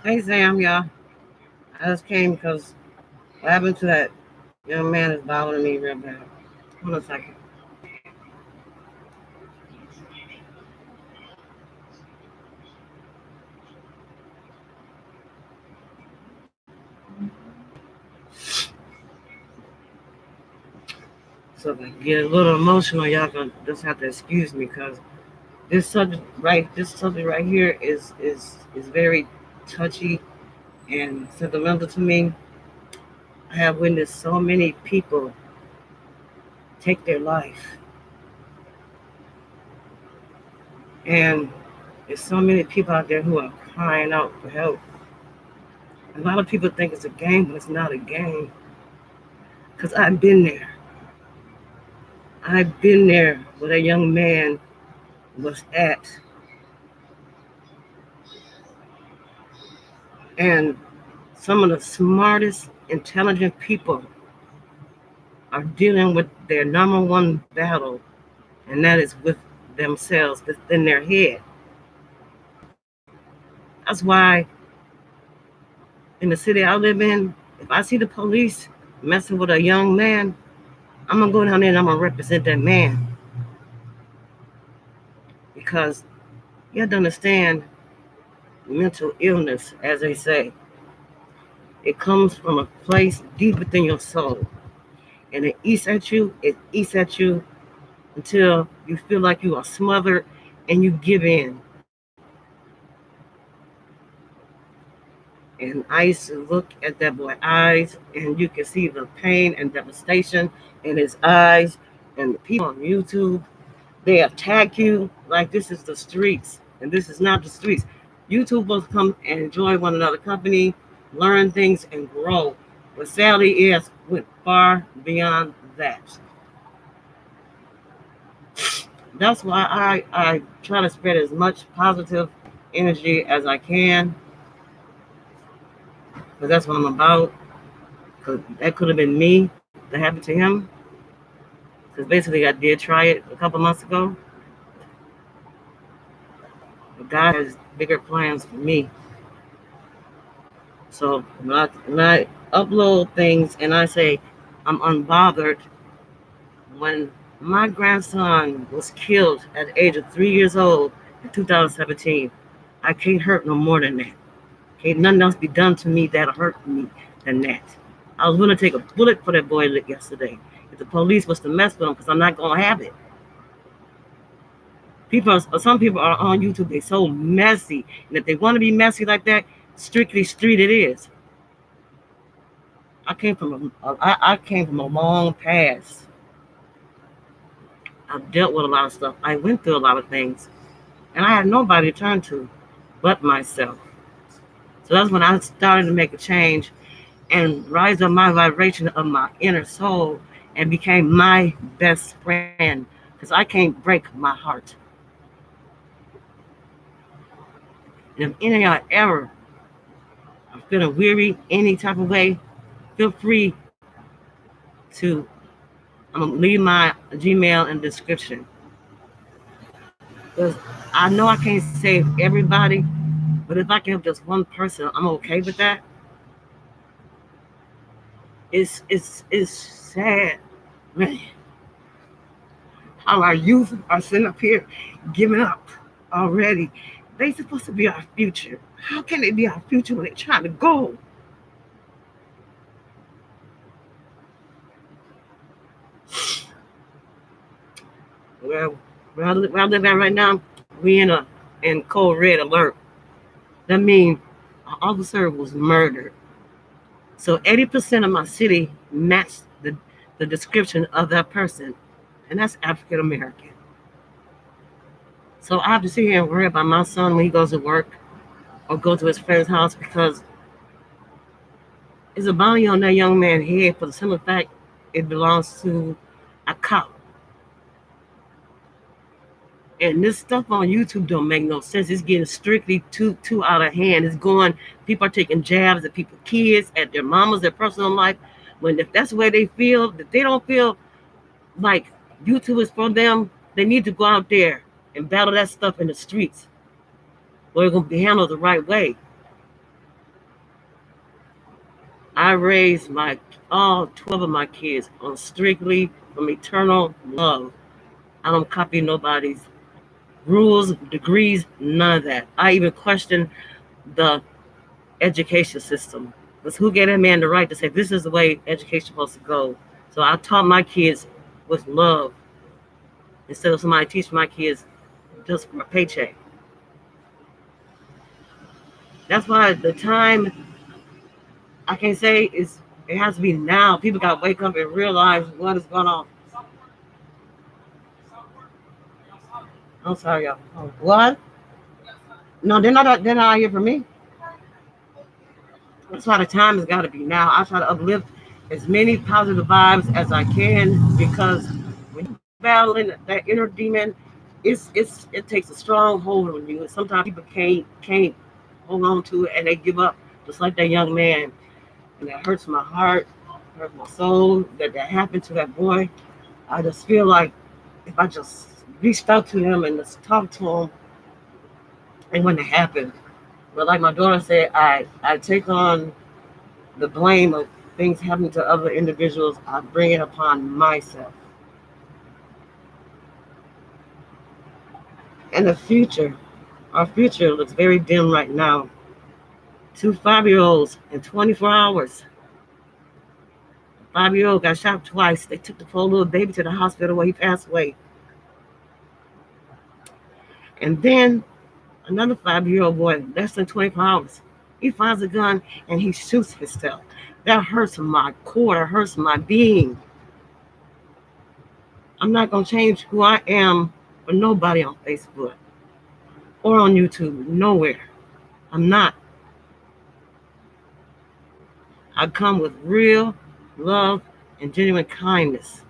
Hey Sam, y'all. I just came because what happened to that young man is bothering me real bad. Hold on a second. So if I get a little emotional, y'all gonna just have to excuse me because this subject right here is very touchy and sentimental to me. I have witnessed so many people take their life, and there's so many people out there who are crying out for help. A lot of people think it's a game, but it's not a game. Because I've been there. I've been there where a young man was at. And some of the smartest, intelligent people are dealing with their number one battle, and that is with themselves, within their head. That's why in the city I live in, if I see the police messing with a young man, I'm gonna go down there and I'm gonna represent that man because you have to understand mental illness, as they say. It comes from a place deep within your soul. And it eats at you until you feel like you are smothered and you give in. And I used to look at that boy's eyes and you can see the pain and devastation in his eyes. And the people on YouTube, they attack you like this is the streets. And this is not the streets. YouTubers come and enjoy one another company, learn things, and grow. But sadly, it has went far beyond that. That's why I try to spread as much positive energy as I can, because that's what I'm about. Because that could have been me that happened to him. Because basically, I did try it a couple months ago, but God has bigger plans for me. So when I upload things and I say I'm unbothered, when my grandson was killed at the age of 3 years old in 2017, I can't hurt no more than that. Can't nothing else be done to me that'll hurt me than that. I was willing to take a bullet for that boy yesterday. If the police was to mess with him, because I'm not gonna have it. Some people are on YouTube. They so messy, and if they want to be messy like that, strictly street it is. I came from a long past. I've dealt with a lot of stuff. I went through a lot of things, and I had nobody to turn to, but myself. So that's when I started to make a change and rise up my vibration of my inner soul and became my best friend because I can't break my heart. And if any of y'all ever are feeling weary any type of way, feel free to leave my Gmail in the description because I know I can't save everybody, but if I can help just one person, I'm okay with that. It's sad, man, how our youth are sitting up here giving up already. They supposed to be our future. How can they be our future when they're trying to go? Well, where I live at right now, we in cold red alert. That means an officer was murdered. So 80% of my city matched the description of that person, and that's African American. So I have to sit here and worry about my son when he goes to work or go to his friend's house because it's a bounty on that young man's head for the simple fact it belongs to a cop. And this stuff on YouTube don't make no sense. It's getting strictly too out of hand. It's going. People are taking jabs at people's kids, at their mamas, their personal life. When if that's the way they feel, that they don't feel like YouTube is for them, they need to go out there and battle that stuff in the streets, where it's gonna be handled the right way. I raised all 12 of my kids on strictly from eternal love. I don't copy nobody's rules, degrees, none of that. I even question the education system. Because who gave that man the right to say this is the way education is supposed to go? So I taught my kids with love instead of somebody teaching my kids just for a paycheck. That's why the time I can say is it has to be now. People got to wake up and realize what is going on. I'm sorry, y'all. Oh, what? No, they're not here for me. That's why the time has got to be now. I try to uplift as many positive vibes as I can because when you're battling that inner demon, it takes a strong hold on you. And sometimes people can't hold on to it and they give up, just like that young man. And that hurts my heart, hurts my soul that happened to that boy. I just feel like if I just reached out to him and just talked to him, it wouldn't have happened. But like my daughter said, I take on the blame of things happening to other individuals. I bring it upon myself. And the future, our future looks very dim right now. Two 5-year-olds in 24 hours. 5-year-old got shot twice. They took the poor little baby to the hospital where he passed away. And then another 5-year-old boy, less than 24 hours, he finds a gun and he shoots himself. That hurts my core, that hurts my being. I'm not going to change who I am for nobody on Facebook or on YouTube, nowhere. I'm not. I come with real love and genuine kindness.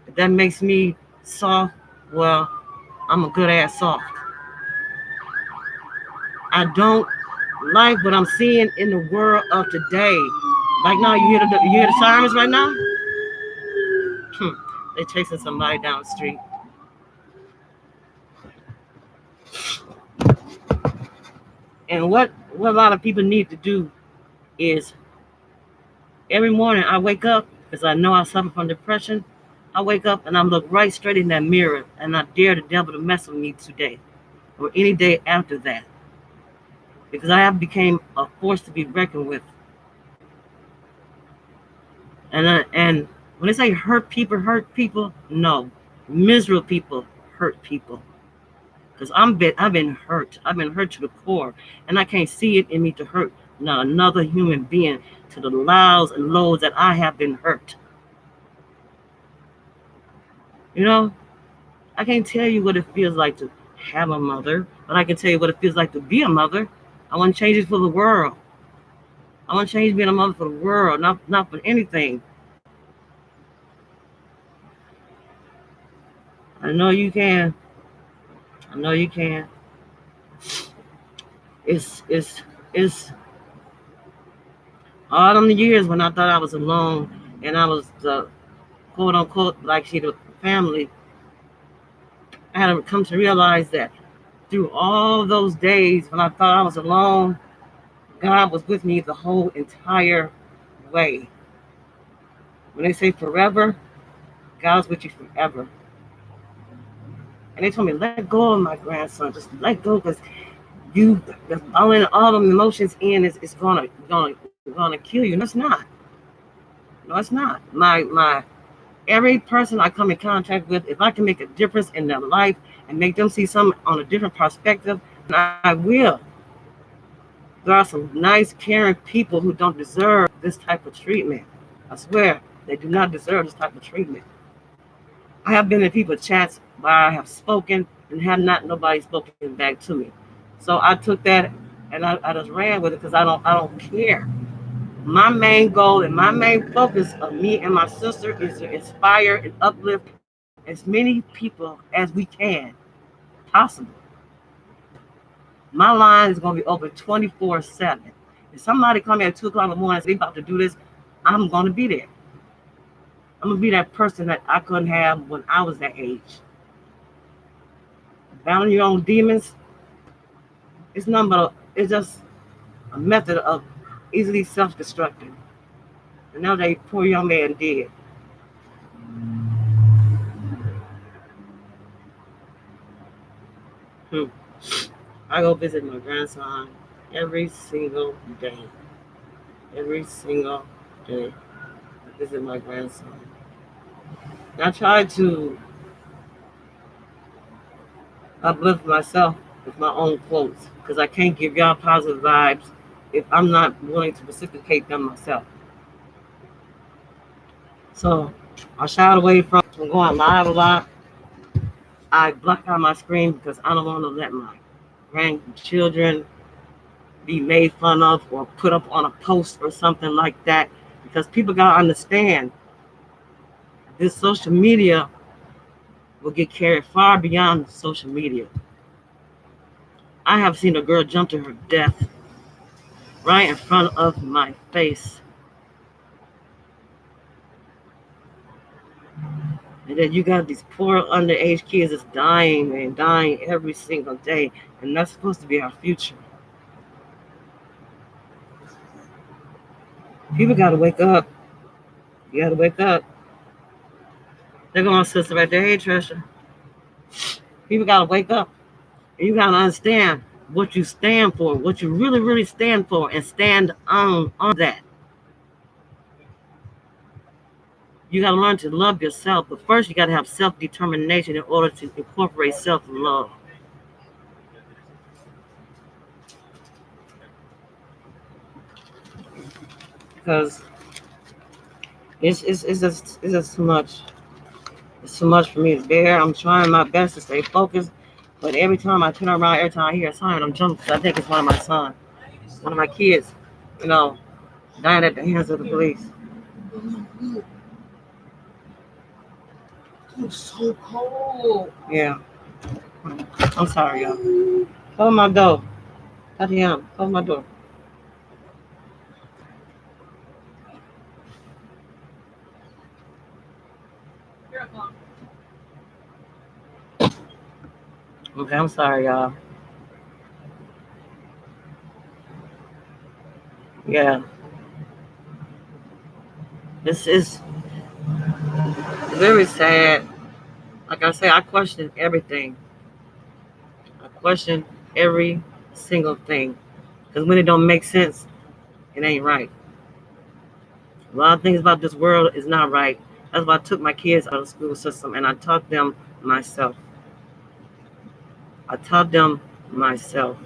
If that makes me soft, well, I'm a good ass soft. I don't like what I'm seeing in the world of today. Like now, you hear the sirens right now? They chasing somebody down the street. And what a lot of people need to do is every morning I wake up because I know I suffer from depression. I wake up and I look right straight in that mirror and I dare the devil to mess with me today or any day after that because I have become a force to be reckoned with. And when they say hurt people, no, miserable people hurt people. Because I've been hurt. I've been hurt to the core, and I can't see it in me to hurt not another human being to the lows and lows that I have been hurt. You know, I can't tell you what it feels like to have a mother, but I can tell you what it feels like to be a mother. I want to change it for the world. I want to change being a mother for the world, not for anything. I know you can. I know you can. It's all them years when I thought I was alone and I was the quote unquote like she the family. I had to come to realize that through all those days when I thought I was alone, God was with me the whole entire way. When they say forever, God's with you forever. And they told me, let go of my grandson. Just let go because you all them emotions in is gonna kill you. No, it's not. No, it's not. My every person I come in contact with, if I can make a difference in their life and make them see something on a different perspective, then I will. There are some nice, caring people who don't deserve this type of treatment. I swear, they do not deserve this type of treatment. I have been in people's chats where I have spoken and have not nobody spoken back to me. So I took that and I just ran with it because I don't care. My main goal and my main focus of me and my sister is to inspire and uplift as many people as we can possible. My line is going to be open 24/7. If somebody come at 2 o'clock in the morning and say they about to do this, I'm going to be there. I'm going to be that person that I couldn't have when I was that age. Battling your own demons, it's just a method of easily self-destructing. And now that poor young man dead. Hmm. I go visit my grandson every single day. Every single day. I visit my grandson. And I try to uplift myself with my own quotes because I can't give y'all positive vibes if I'm not willing to reciprocate them myself. So I shied away from going live a lot. I block out my screen because I don't want to let my grandchildren be made fun of or put up on a post or something like that. Because people gotta understand this social media will get carried far beyond social media. I have seen a girl jump to her death right in front of my face. And then you got these poor underage kids that's dying and dying every single day. And that's supposed to be our future. People gotta wake up. You gotta wake up. They're going to sister right there. Hey, Trisha. People got to wake up. And you got to understand what you stand for, what you really, really stand for, and stand on that. You got to learn to love yourself. But first, you got to have self-determination in order to incorporate self-love. Because it's just too much. It's too much for me to bear. I'm trying my best to stay focused. But every time I turn around, every time I hear a siren, I'm jumping because I think it's one of my sons, one of my kids, you know, dying at the hands of the police. It's so cold. Yeah. I'm sorry, y'all. Close my door. Tatiana, close my door. Okay, I'm sorry, y'all. Yeah. This is very sad. Like I say, I question everything. I question every single thing. Because when it don't make sense, it ain't right. A lot of things about this world is not right. That's why I took my kids out of the school system and I taught them myself. I taught them myself.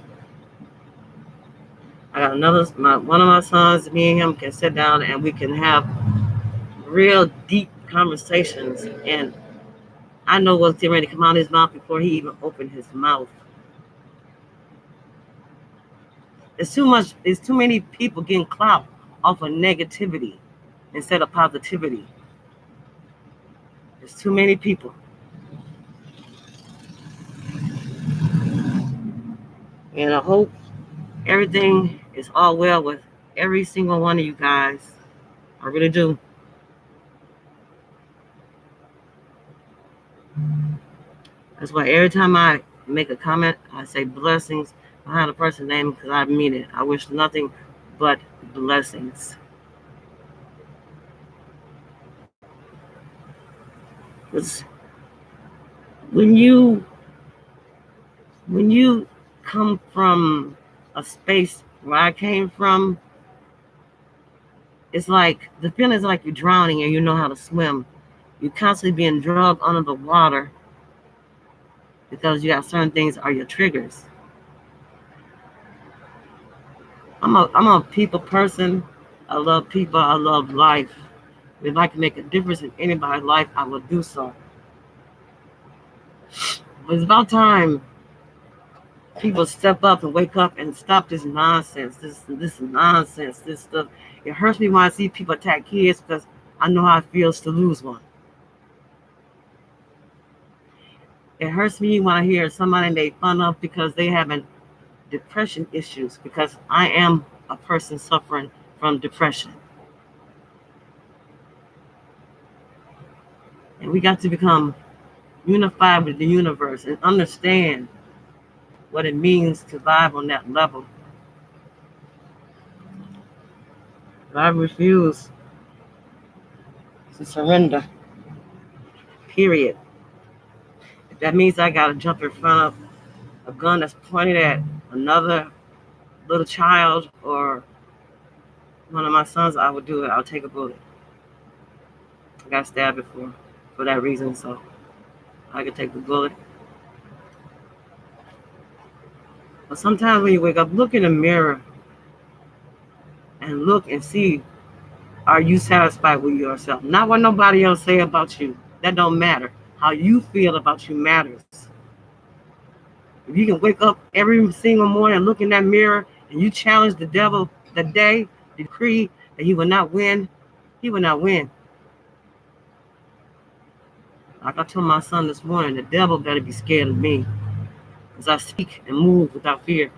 I got one of my sons, me and him can sit down and we can have real deep conversations. And I know what's getting ready to come out of his mouth before he even opened his mouth. It's too much. It's too many people getting clout off of negativity instead of positivity. There's too many people. And I hope everything is all well with every single one of you guys. I really do. That's why every time I make a comment, I say blessings behind a person's name because I mean it. I wish nothing but blessings. Because when you when you come from a space where I came from, it's like the feeling is like you're drowning and you know how to swim. You're constantly being drugged under the water because you got certain things are your triggers. I'm a people person. I love people. I love life. If I can make a difference in anybody's life, I will do so. But it's about time people step up and wake up and stop this nonsense. This nonsense. This stuff. It hurts me when I see people attack kids because I know how it feels to lose one. It hurts me when I hear somebody they fun of because they having depression issues because I am a person suffering from depression. And we got to become unified with the universe and understand what it means to vibe on that level. But I refuse. to surrender. Period. If that means I gotta jump in front of a gun that's pointed at another little child or one of my sons, I would do it. I'll take a bullet. I got stabbed before for that reason, so I could take the bullet. But sometimes when you wake up, look in the mirror and look and see, are you satisfied with yourself? Not what nobody else say about you. That don't matter. How you feel about you matters. If you can wake up every single morning and look in that mirror and you challenge the devil the day, decree that he will not win, he will not win. Like I told my son this morning, the devil better be scared of me as I speak and move without fear.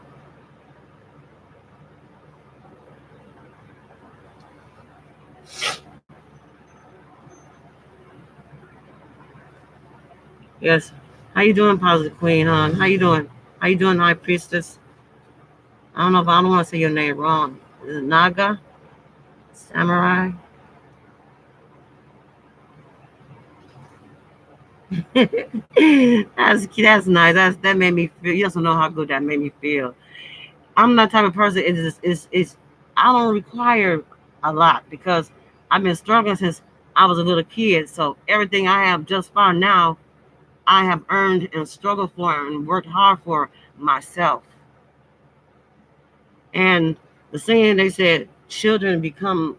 Yes. How you doing, Positive Queen, hon? How you doing? How you doing, High Priestess? I don't know if I don't want to say your name wrong. Is it Naga? Samurai? that's nice. That made me feel. You also know how good that made me feel. I'm that type of person. Is I don't require a lot because I've been struggling since I was a little kid. So everything I have just far now, I have earned and struggled for and worked hard for myself. And the saying they said, children become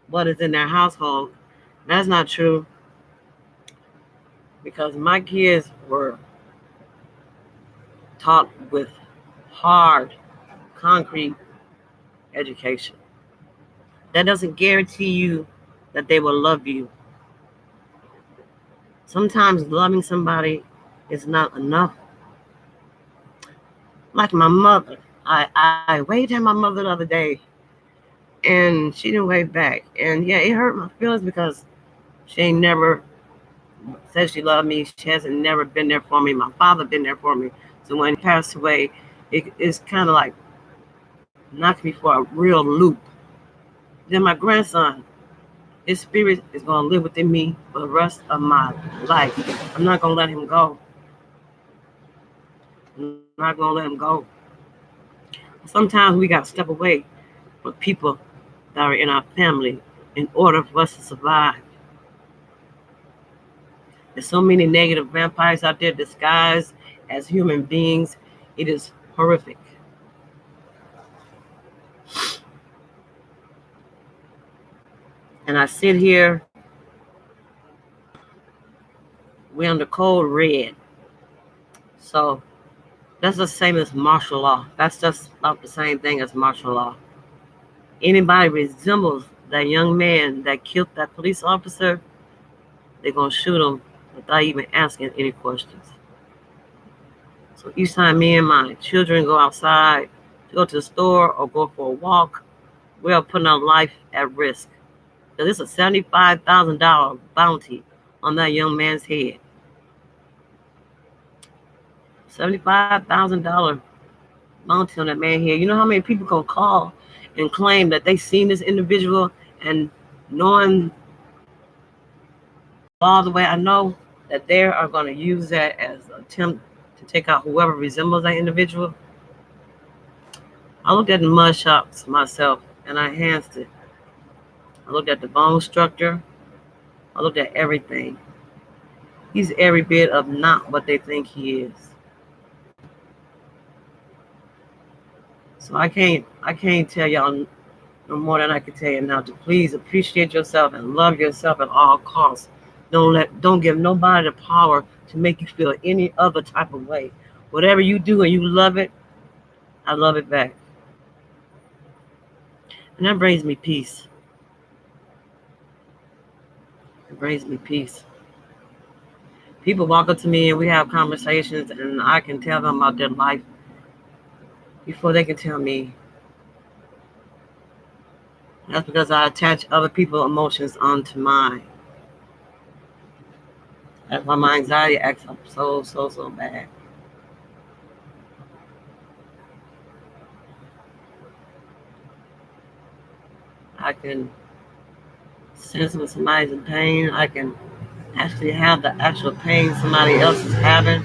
what is in their household. That's not true because my kids were taught with hard, concrete education. That doesn't guarantee you that they will love you. Sometimes loving somebody is not enough. Like my mother, I waved at my mother the other day and she didn't wave back. And yeah, it hurt my feelings because she ain't never said she loved me. She hasn't never been there for me. My father been there for me. So when he passed away, it's kind of like knocked me for a real loop. Then my grandson, his spirit is going to live within me for the rest of my life. I'm not going to let him go. I'm not going to let him go. Sometimes we got to step away from people that are in our family in order for us to survive. There's so many negative vampires out there disguised as human beings. It is horrific. And I sit here, we're under code red. So that's the same as martial law. That's just about the same thing as martial law. Anybody resembles that young man that killed that police officer, they're going to shoot him without even asking any questions. So each time me and my children go outside to go to the store or go for a walk, we are putting our life at risk. Because it's a $75,000 bounty on that young man's head. $75,000 bounty on that man's head. You know how many people gonna call and claim that they seen this individual and knowing all the way, I know that they are going to use that as an attempt to take out whoever resembles that individual. I looked at the mud shots myself and I enhanced it. I looked at the bone structure. I looked at everything. He's every bit of not what they think he is. So I can't tell y'all no more than I can tell you now to please appreciate yourself and love yourself at all costs. Don't give nobody the power to make you feel any other type of way. Whatever you do and you love it, I love it back. And that brings me peace. It brings me peace. People walk up to me and we have conversations and I can tell them about their life before they can tell me. That's because I attach other people's emotions onto mine. That's why my anxiety acts up so bad. I can sense when somebody's in pain. I can actually have the actual pain somebody else is having.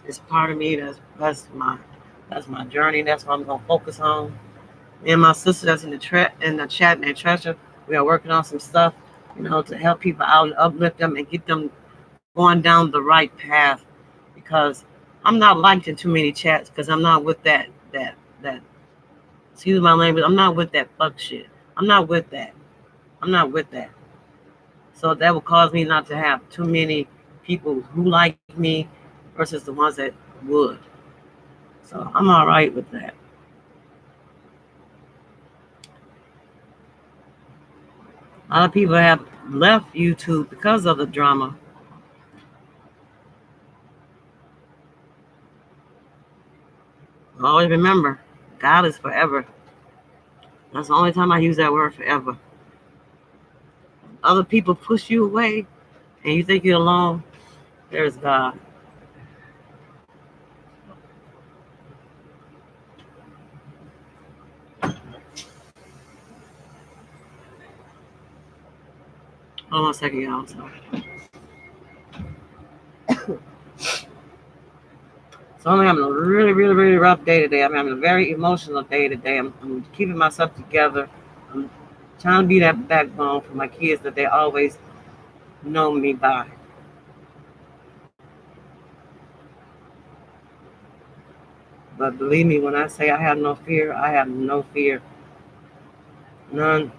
It's part of me. That's my journey. That's what I'm gonna focus on. Me and my sister that's in the chat and treasure, we are working on some stuff, to help people out and uplift them and get them going down the right path. Because I'm not liked in too many chats because I'm not with that excuse my language. I'm not with that fuck shit. I'm not with that. I'm not with that. So that will cause me not to have too many people who like me versus the ones that would. So I'm all right with that. A lot of people have left YouTube because of the drama. Always remember, God is forever. That's the only time I use that word forever. Other people push you away and you think you're alone. There's God. Hold on a second, y'all. So I'm having a really, really, really rough day today. I'm having a very emotional day today. I'm keeping myself together. I'm trying to be that backbone for my kids that they always know me by. But believe me, when I say I have no fear, I have no fear. None.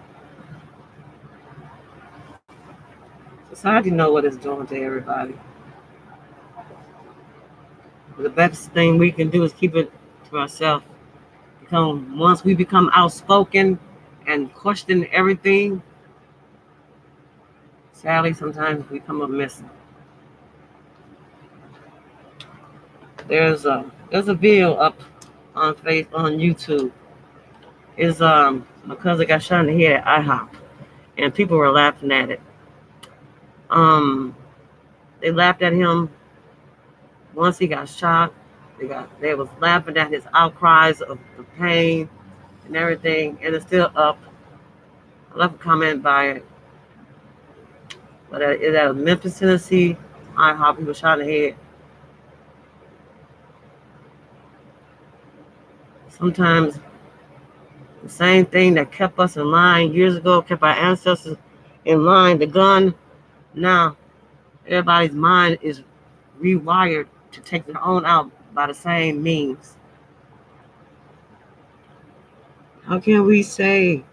Society know what it's doing to everybody. But the best thing we can do is keep it to ourselves. Once we become outspoken and question everything, sadly sometimes we come up missing. There's a video up on YouTube. Is My cousin got shot in the head at IHOP, and people were laughing at it. Um, they laughed at him once he got shot. They was laughing at his outcries of the pain and everything, and it's still up. I left a comment by it, but it's at Memphis, Tennessee. IHOP, he was shot in the head. Sometimes the same thing that kept us in line years ago, kept our ancestors in line, the gun. Now everybody's mind is rewired to take their own out by the same means. How can we say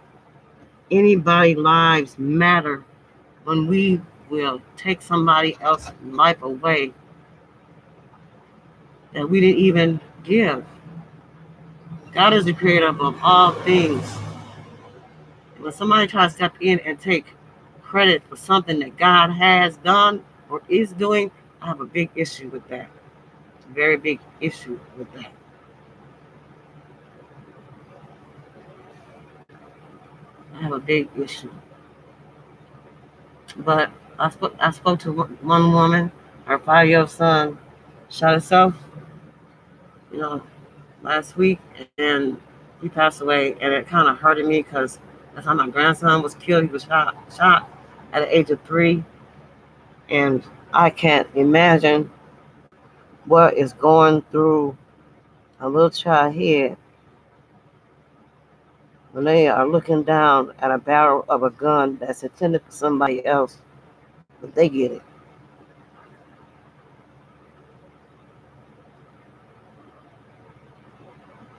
anybody's lives matter when we will take somebody else's life away that we didn't even give? God is the creator of all things. When somebody tries to step in and take credit for something that God has done or is doing, I have a big issue with that. A very big issue with that. I have a big issue. But I spoke to one woman. Her 5-year-old son shot himself, you know, last week, and he passed away. And it kind of hurted me because that's how my grandson was killed. He was shot at the age of 3, and I can't imagine what is going through a little child head when they are looking down at a barrel of a gun that's intended for somebody else, but they get it.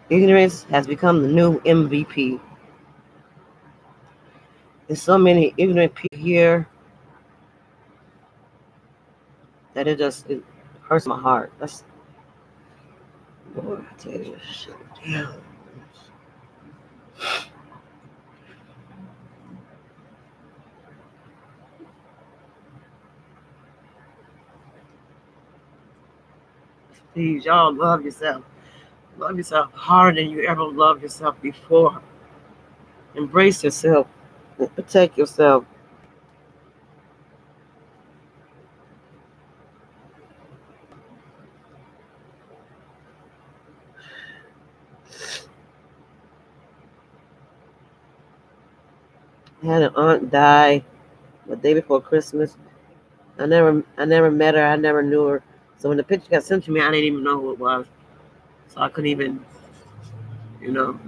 Ignorance has become the new MVP. There's so many ignorant people here that it hurts my heart. That's Lord, I tell you, shit. Damn. Please, y'all love yourself. Love yourself harder than you ever loved yourself before. Embrace yourself. Protect yourself. I had an aunt die the day before Christmas. I never met her. I never knew her. So when the picture got sent to me, I didn't even know who it was. So I couldn't even,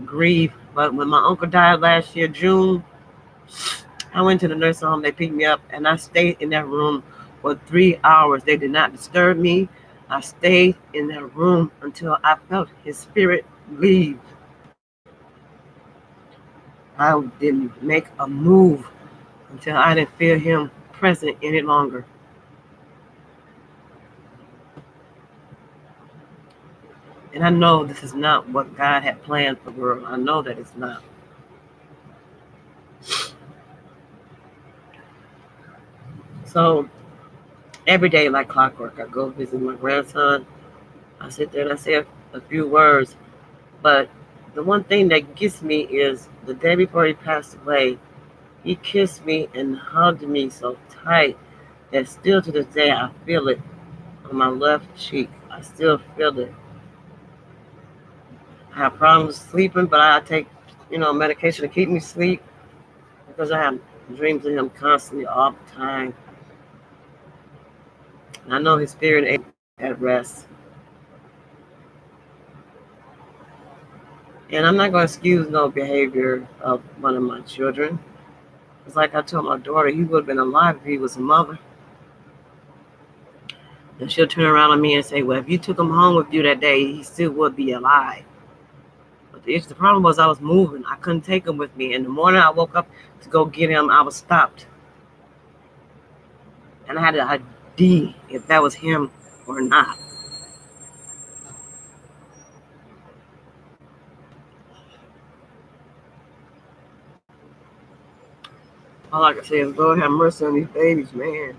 grieve. But when my uncle died last year, June, I went to the nursing home. They picked me up, and I stayed in that room for 3 hours. They did not disturb me. I stayed in that room until I felt his spirit leave. I didn't make a move until I didn't feel him present any longer. And I know this is not what God had planned for the world. I know that it's not. So every day, like clockwork, I go visit my grandson. I sit there and I say a few words. But the one thing that gets me is the day before he passed away, he kissed me and hugged me so tight that still to this day I feel it on my left cheek. I still feel it. I have problems sleeping, but I take, medication to keep me asleep because I have dreams of him constantly all the time. And I know his spirit ain't at rest. And I'm not going to excuse no behavior of one of my children. It's like I told my daughter, he would have been alive if he was a mother. And she'll turn around on me and say, well, if you took him home with you that day, he still would be alive. But the problem was I was moving. I couldn't take him with me. And the morning I woke up to go get him, I was stopped. And I had to ID if that was him or not. All I can say is, Lord have mercy on these babies, man.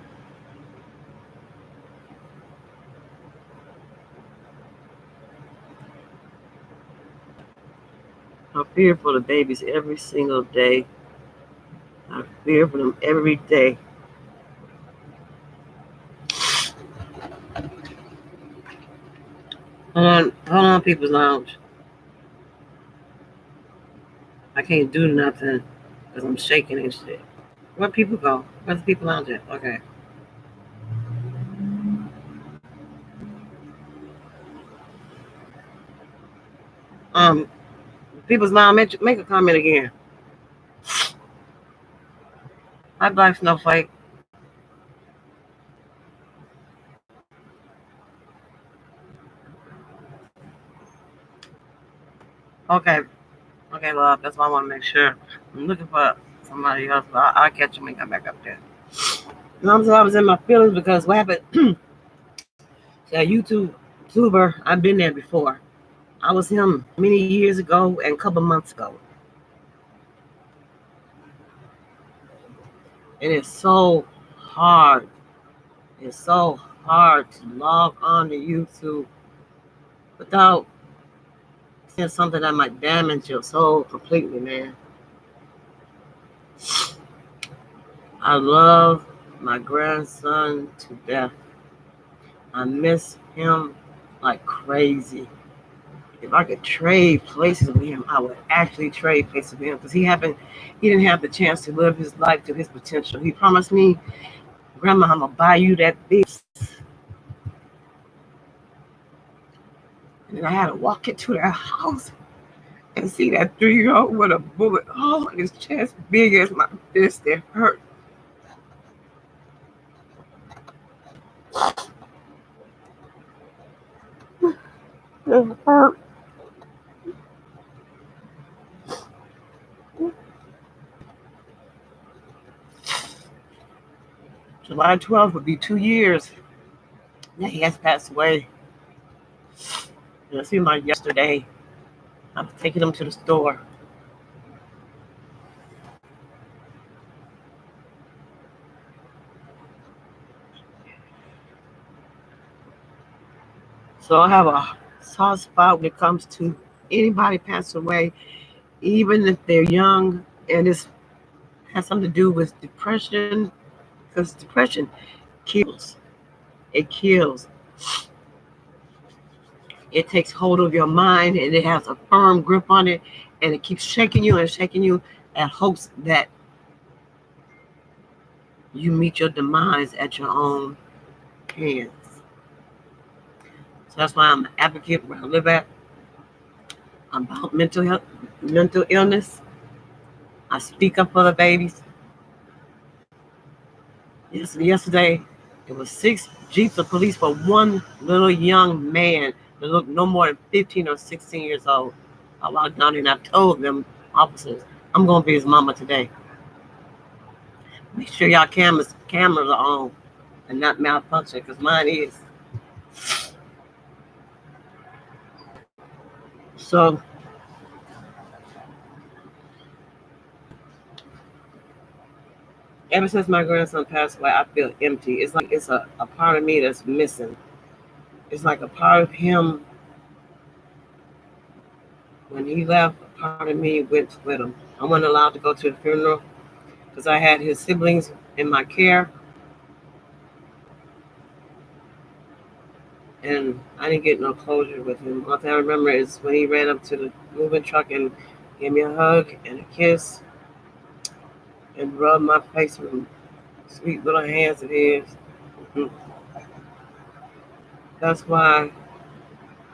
I fear for the babies every single day. I fear for them every day. Hold on, People's Lounge. I can't do nothing because I'm shaking and shit. Where people go? Where's the People Lounge at? Okay. Um, People's Lounge, make a comment again. Hi, Black Snowflake. Okay. Okay, love. That's why I want to make sure. I'm looking for somebody else, but I'll catch them and come back up there. And I'm I was in my feelings because what happened? That YouTuber, I've been there before. I was him many years ago and a couple months ago. And it's so hard. It's so hard to log on to YouTube without seeing something that might damage your soul completely, man. I love my grandson to death. I miss him like crazy. If I could trade places with him, I would actually trade places with him because he didn't have the chance to live his life to his potential. He promised me, Grandma, I'm gonna buy you that big. And I had to walk into their house and see that 3-year-old with a bullet hole in his chest, big as my fist. It hurt. It hurt. July 12th would be 2 years. Yeah, he has passed away. And it seemed like yesterday. I was taking him to the store. So I have a soft spot when it comes to anybody passing away, even if they're young, and it has something to do with depression, because depression kills. It kills. It takes hold of your mind and it has a firm grip on it and it keeps shaking you and shaking you and hopes that you meet your demise at your own hands. So that's why I'm an advocate where I live at about mental health, mental illness. I speak up for the babies. Yesterday, it was 6 jeeps of police for one little young man that looked no more than 15 or 16 years old. I walked down there and I told them officers, I'm going to be his mama today. Make sure y'all cameras are on and not malfunction, because mine is. So ever since my grandson passed away, I feel empty. It's like it's a part of me that's missing. It's like a part of him, when he left, a part of me went with him. I wasn't allowed to go to the funeral because I had his siblings in my care, and I didn't get no closure with him. One thing I remember is when he ran up to the moving truck and gave me a hug and a kiss and rubbed my face with sweet little hands of his. That's why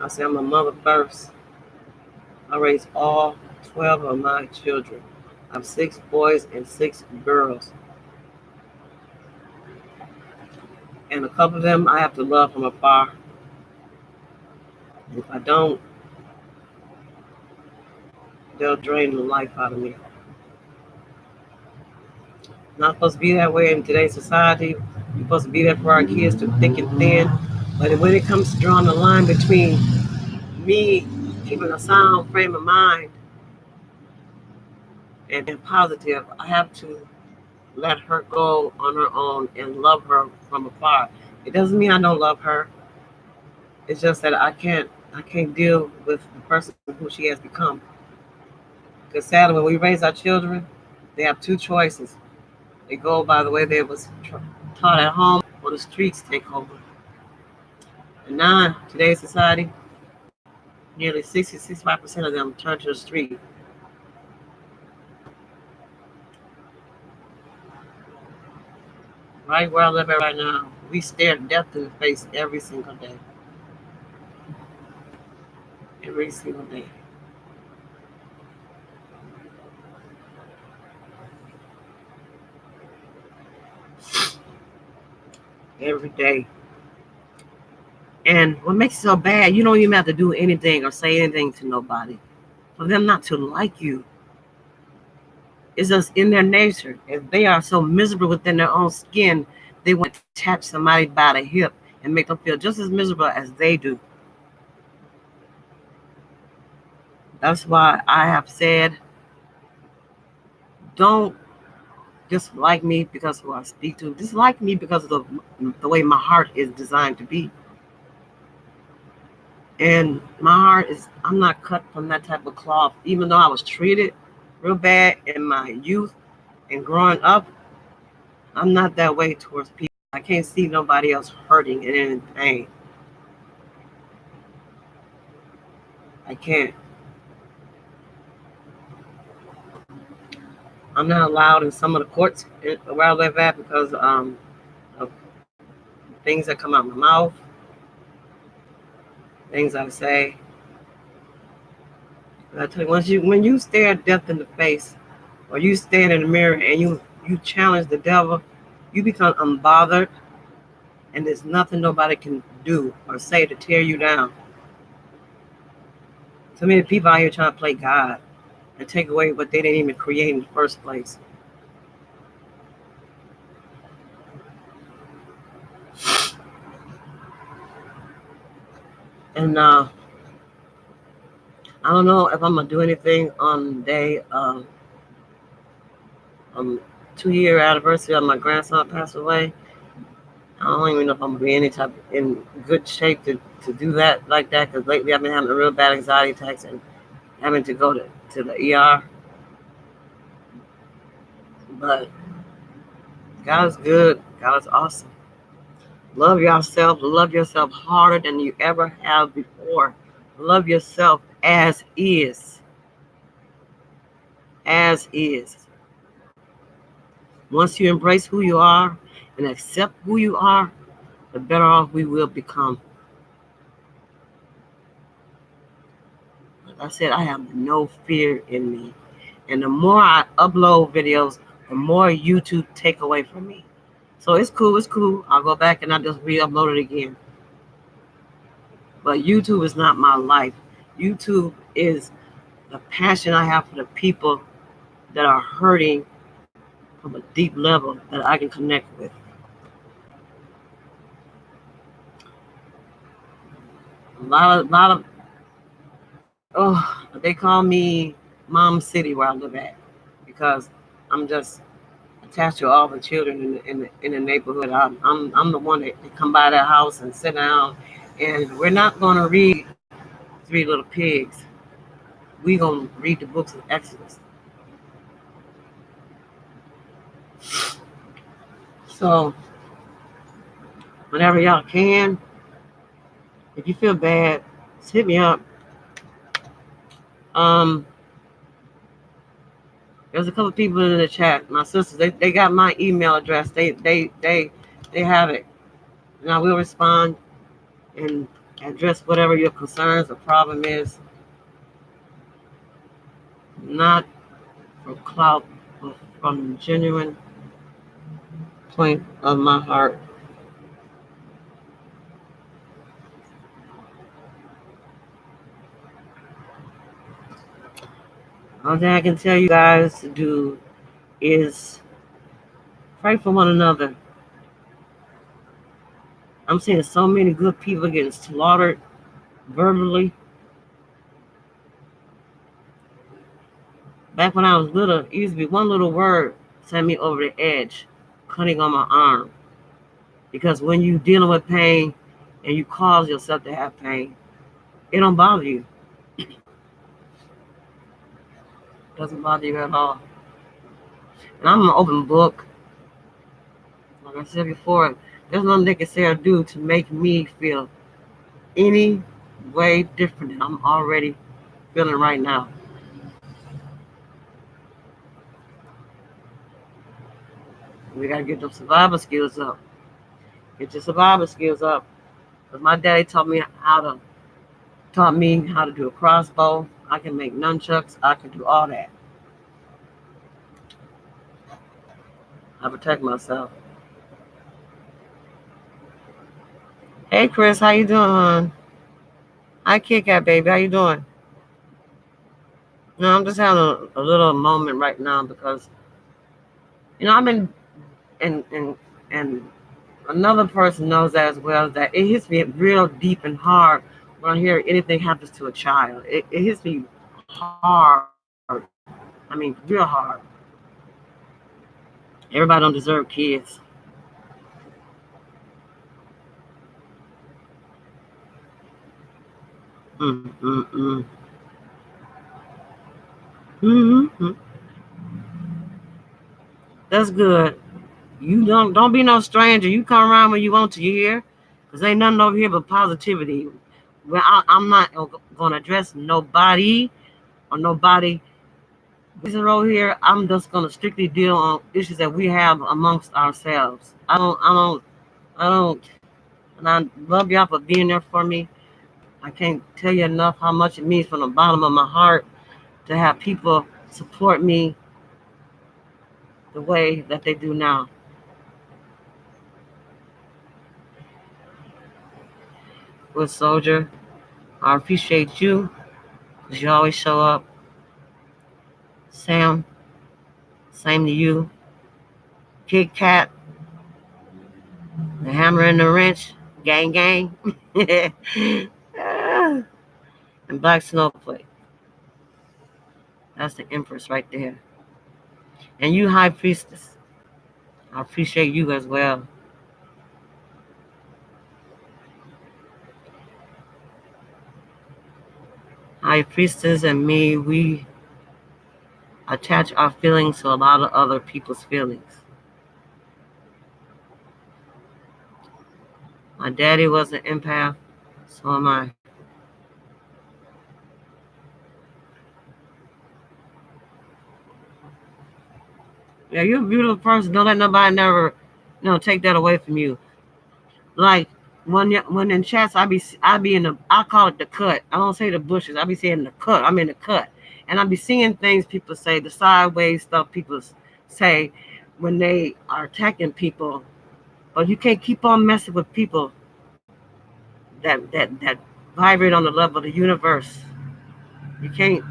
I say I'm a mother first. I raised all 12 of my children. I have 6 boys and 6 girls. And a couple of them I have to love from afar. If I don't, they'll drain the life out of me. Not supposed to be that way in today's society. We're supposed to be there for our kids through thick and thin. But when it comes to drawing the line between me keeping a sound frame of mind and being positive, I have to let her go on her own and love her from afar. It doesn't mean I don't love her. It's just that I can't deal with the person who she has become. Because sadly, when we raise our children, they have 2 choices. They go by the way they was taught at home, or the streets take over. And now, today's society, nearly 65% of them turn to the street. Right where I live at right now, we stare death in the face every single day. Every single day. Every day. And what makes it so bad, you don't even have to do anything or say anything to nobody for them not to like you. It's just in their nature. If they are so miserable within their own skin, they want to attach somebody by the hip and make them feel just as miserable as they do. That's why I have said, don't dislike me because of who I speak to. Dislike me because of the way my heart is designed to be. And my heart is, I'm not cut from that type of cloth. Even though I was treated real bad in my youth and growing up, I'm not that way towards people. I can't see nobody else hurting and in pain. I can't. I'm not allowed in some of the courts where I live at because of things that come out of my mouth, things I say. But I tell you, when you stare death in the face, or you stand in the mirror and you challenge the devil, you become unbothered, and there's nothing nobody can do or say to tear you down. So many people out here trying to play God and take away what they didn't even create in the first place. And I don't know if I'm gonna do anything on the day 2-year anniversary of my grandson passed away. I don't even know if I'm gonna be in good shape to do that like that, because lately I've been having a real bad anxiety attacks and having to go to the ER. But God is good. God is awesome. Love yourself. Love yourself harder than you ever have before. Love yourself as is. As is. Once you embrace who you are and accept who you are, the better off we will become. Like I said, I have no fear in me. And the more I upload videos, the more YouTube take away from me. So it's cool, it's cool. I'll go back and I just re-upload it again. But YouTube is not my life. YouTube is the passion I have for the people that are hurting from a deep level that I can connect with. A lot of they call me Mom City where I live at because I'm just attached to all the children in the neighborhood. I'm the one that come by their house and sit down, and we're not going to read Three Little Pigs. We're going to read the books of Exodus. So whenever y'all can, if you feel bad, just hit me up. Um, there's a couple people in the chat. My sisters, they got my email address. They have it, and I will respond and address whatever your concerns or problem is. Not for clout, but from genuine point of my heart. All thing I can tell you guys to do is pray for one another. I'm seeing so many good people getting slaughtered verbally. Back when I was little, it used to be one little word sent me over the edge, cutting on my arm. Because when you're dealing with pain and you cause yourself to have pain, it don't bother you. It doesn't bother you at all. And I'm an open book. Like I said before, there's nothing they can say or do to make me feel any way different than I'm already feeling right now. We gotta get them survival skills up. Get your survival skills up. Cause my daddy taught me how to do a crossbow. I can make nunchucks. I can do all that. I protect myself. Hey Chris, how you doing? Hi Kit Kat baby, how you doing? No, I'm just having a little moment right now because I'm in and another person knows that as well, that it hits me real deep and hard when I hear anything happens to a child. It hits me hard. I mean, real hard. Everybody don't deserve kids. Mm-mm-mm. Mm-hmm. That's good. You don't be no stranger. You come around when you want to. You hear? Cause ain't nothing over here but positivity. Well, I'm not gonna address nobody or nobody. This road here, I'm just gonna strictly deal on issues that we have amongst ourselves. I don't. And I love y'all for being there for me. I can't tell you enough how much it means from the bottom of my heart to have people support me the way that they do now. Good soldier, I appreciate you because you always show up. Sam, same to you. Kit Kat, the hammer and the wrench, gang gang. Ah, and Black Snowflake. That's the Empress right there. And you, High Priestess. I appreciate you as well. High Priestess and me, we attach our feelings to a lot of other people's feelings. My daddy was an empath, so am I. Yeah, you're a beautiful person. Don't let nobody never, take that away from you. Like when in chats, I be in the, I call it the cut. I don't say the bushes. I be saying the cut. I'm in the cut, and I be seeing things people say, the sideways stuff people say when they are attacking people. But you can't keep on messing with people that vibrate on the level of the universe. You can't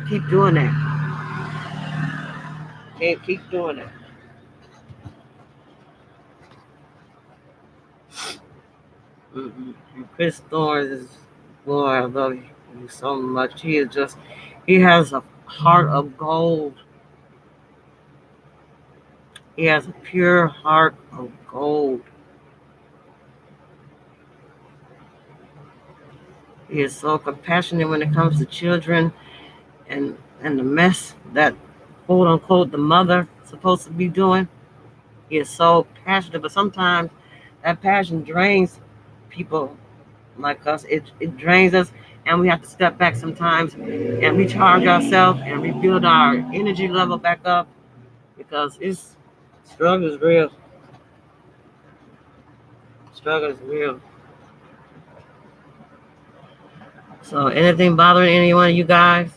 keep doing that. Can't keep doing that. Mm-mm. And Chris Thorne is, boy, I love you so much. He has a heart of gold. He has a pure heart of gold. He is so compassionate when it comes to children and the mess that quote unquote the mother is supposed to be doing. He is so passionate, but sometimes that passion drains people like us. It drains us, and we have to step back sometimes and recharge ourselves and rebuild our energy level back up because it's struggle is real. Struggle is real. So anything bothering any one of you guys?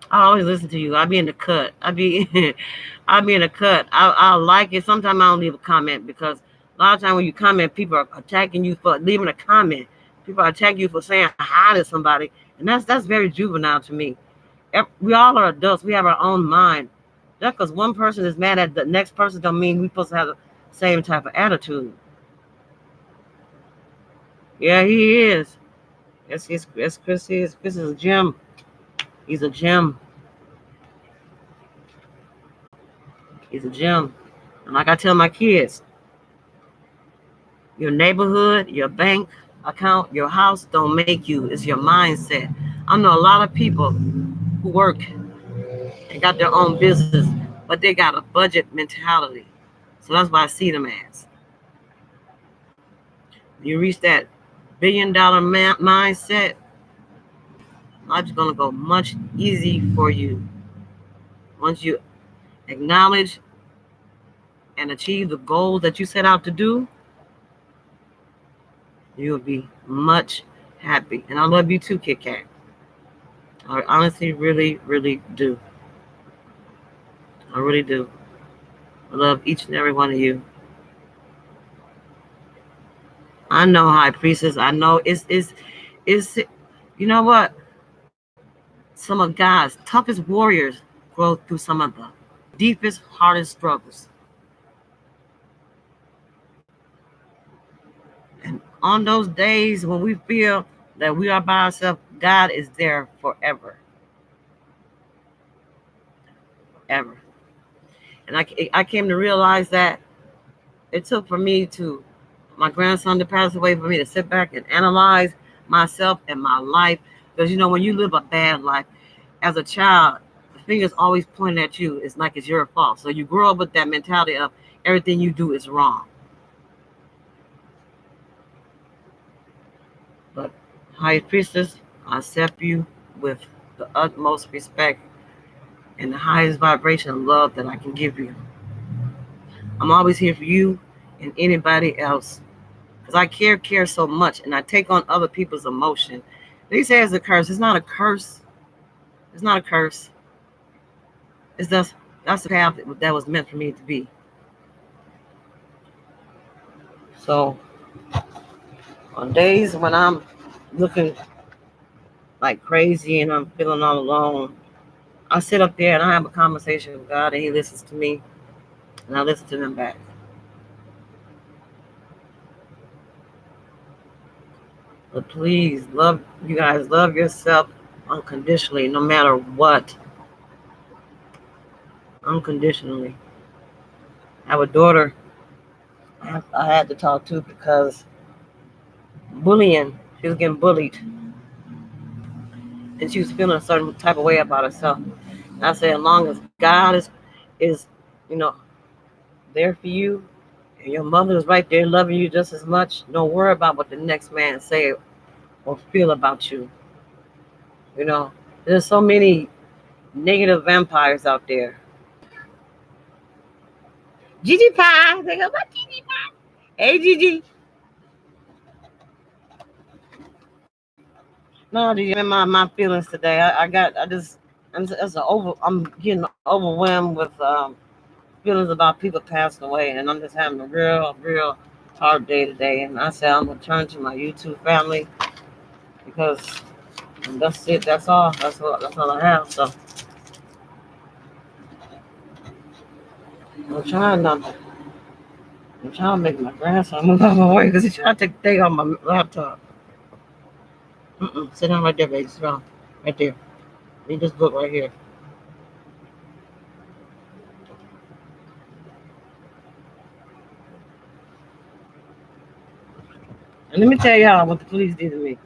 I always listen to you. I be in the cut. I be in the cut. I like it. Sometimes I don't leave a comment because a lot of times when you comment, people are attacking you for leaving a comment. People are attacking you for saying hi to somebody, and that's very juvenile to me. We all are adults. We have our own mind. Just because one person is mad at the next person don't mean we're supposed to have the same type of attitude. Yeah, he is. Yes, Chris is. Chris is a gem. He's a gem. He's a gem. And like I tell my kids, your neighborhood, your bank account, your house don't make you. It's your mindset. I know a lot of people who work and got their own business, but they got a budget mentality. So that's what I see them as. You reach that $1 billion mindset, life's gonna go much easy for you. Once you acknowledge and achieve the goals that you set out to do, you'll be much happy. And I love you too, Kit Kat. I honestly really, really do. I really do. I love each and every one of you. I know, High Priestess. I know it's you know what? Some of God's toughest warriors go through some of the deepest, hardest struggles. And on those days when we feel that we are by ourselves, God is there forever. Ever. And I came to realize that it took for me to, my grandson to pass away, for me to sit back and analyze myself and my life. Because, when you live a bad life, as a child, the finger's always pointing at you. It's like it's your fault. So you grow up with that mentality of everything you do is wrong. But High Priestess, I accept you with the utmost respect and the highest vibration of love that I can give you. I'm always here for you and anybody else because I care so much and I take on other people's emotion. They say it's a curse. It's not a curse. It's not a curse. It's just that's the path that was meant for me to be. So on days when I'm looking like crazy and I'm feeling all alone, I sit up there and I have a conversation with God and He listens to me and I listen to Him back. But please, love yourself unconditionally, no matter what. Unconditionally. I have a daughter I had to talk to because bullying, she was getting bullied and she was feeling a certain type of way about herself. And I said, as long as God is, you know, there for you and your mother is right there loving you just as much, don't worry about what the next man say or feel about you. There's so many negative vampires out there. Gigi Pie. They go, what Gigi Pie? Hey Gigi. No, Gigi, I'm in my feelings today. I'm getting overwhelmed with feelings about people passing away, and I'm just having a real hard day today. And I said I'm gonna turn to my YouTube family because that's it. That's all I have. So I'm trying not to. I'm trying to make my grandson move out of my way because he's trying to take the thing on my laptop. Sit down right there, baby. Sit down. Right there. Read this book right here. And let me tell y'all what the police did to me.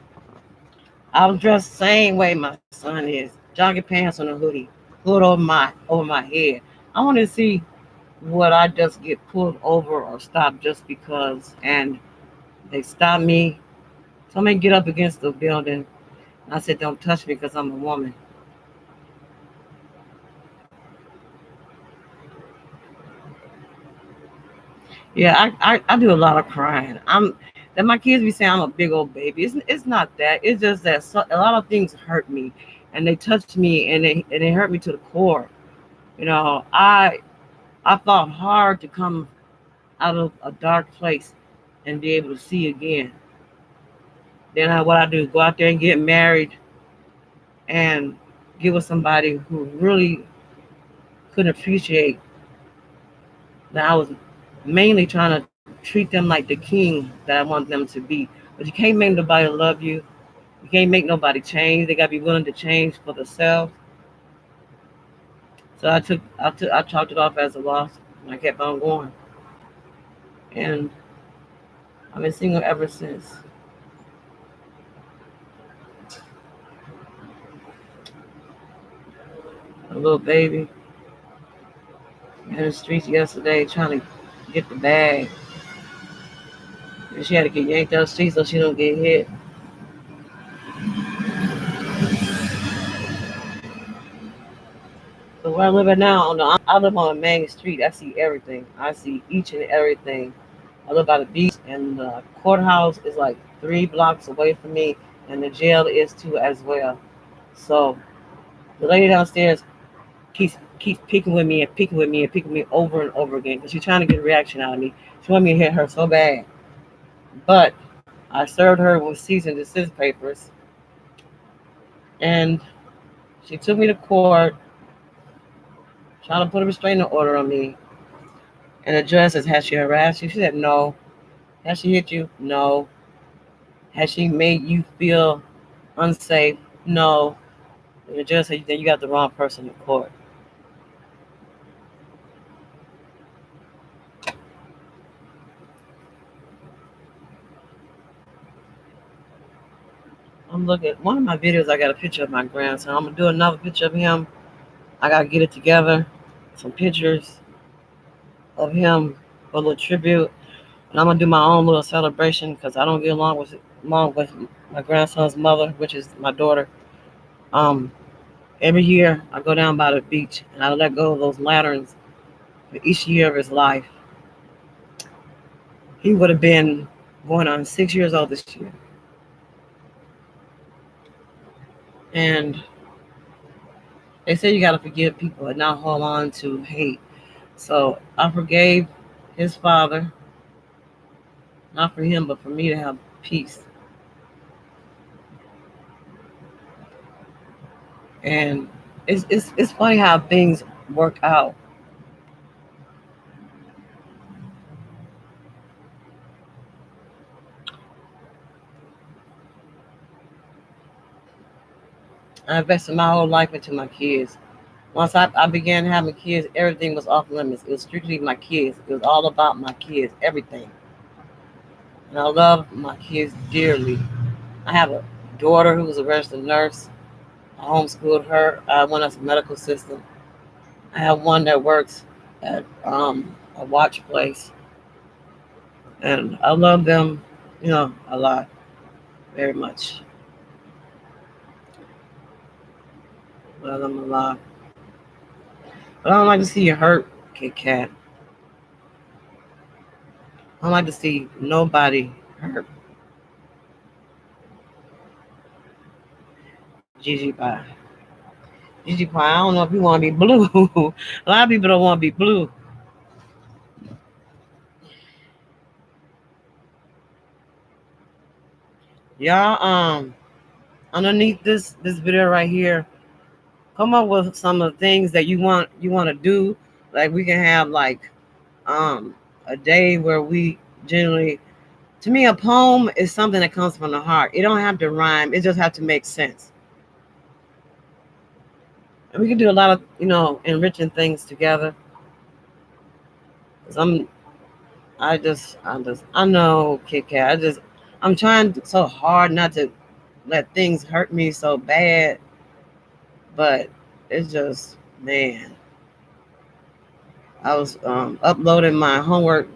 I was dressed the same way my son is. Jogging pants on a hood over my head. I want to see would I just get pulled over or stopped just because. And they stopped me. Told me to get up against the building. I said, don't touch me because I'm a woman. Yeah, I do a lot of crying. That my kids be saying I'm a big old baby. It's not that. It's just that a lot of things hurt me, and they touched me, and they hurt me to the core. You know, I fought hard to come out of a dark place and be able to see again. Then what I do, go out there and get married and get with somebody who really couldn't appreciate that I was mainly trying to treat them like the king that I want them to be. But you can't make nobody love you. You can't make nobody change. They gotta be willing to change for themselves. So I chalked it off as a loss, and I kept on going. And I've been single ever since. A little baby in the streets yesterday trying to get the bag. And she had to get yanked out the street so she don't get hit. So where I live at now, I live on a main street. I see everything. I see each and everything. I live by the beach, and the courthouse is like 3 blocks away from me, and the jail is too as well. So the lady downstairs keeps picking with me and picking with me and picking me over and over again because she's trying to get a reaction out of me. She wanted me to hit her so bad, but I served her with cease and desist papers, and she took me to court, trying to put a restraining order on me. And the judge says, "Has she harassed you?" She said, "No." "Has she hit you?" "No." "Has she made you feel unsafe?" "No." And the judge said, "Then you got the wrong person in court." I'm looking at one of my videos. I got a picture of my grandson. I'm gonna do another picture of him. I gotta get it together. Some pictures of him for a little tribute, and I'm gonna do my own little celebration because I don't get along with my grandson's mother, which is my daughter. Um, every year I go down by the beach and I let go of those lanterns for each year of his life. He would have been going on 6 years old this year. And they say you got to forgive people and not hold on to hate. So I forgave his father, not for him, but for me to have peace. And it's funny how things work out. I invested my whole life into my kids. Once I began having kids, everything was off limits. It was strictly my kids. It was all about my kids, everything. And I love my kids dearly. I have a daughter who was a registered nurse. I homeschooled her. I have one that's a medical assistant. I have one that works at a watch place, and I love them, a lot, very much. Love them a lot. But I don't like to see you hurt, Kit Kat. I don't like to see nobody hurt. Gigi Pie. Gigi Pie, I don't know if you want to be blue. A lot of people don't want to be blue. Y'all, underneath this video right here, come up with some of the things that you want to do. Like we can have like a day where we generally, to me, a poem is something that comes from the heart. It don't have to rhyme. It just have to make sense. And we can do a lot of enriching things together. 'Cause I know, Kit Kat. I'm trying so hard not to let things hurt me so bad, but it's just, man. I was uploading my homework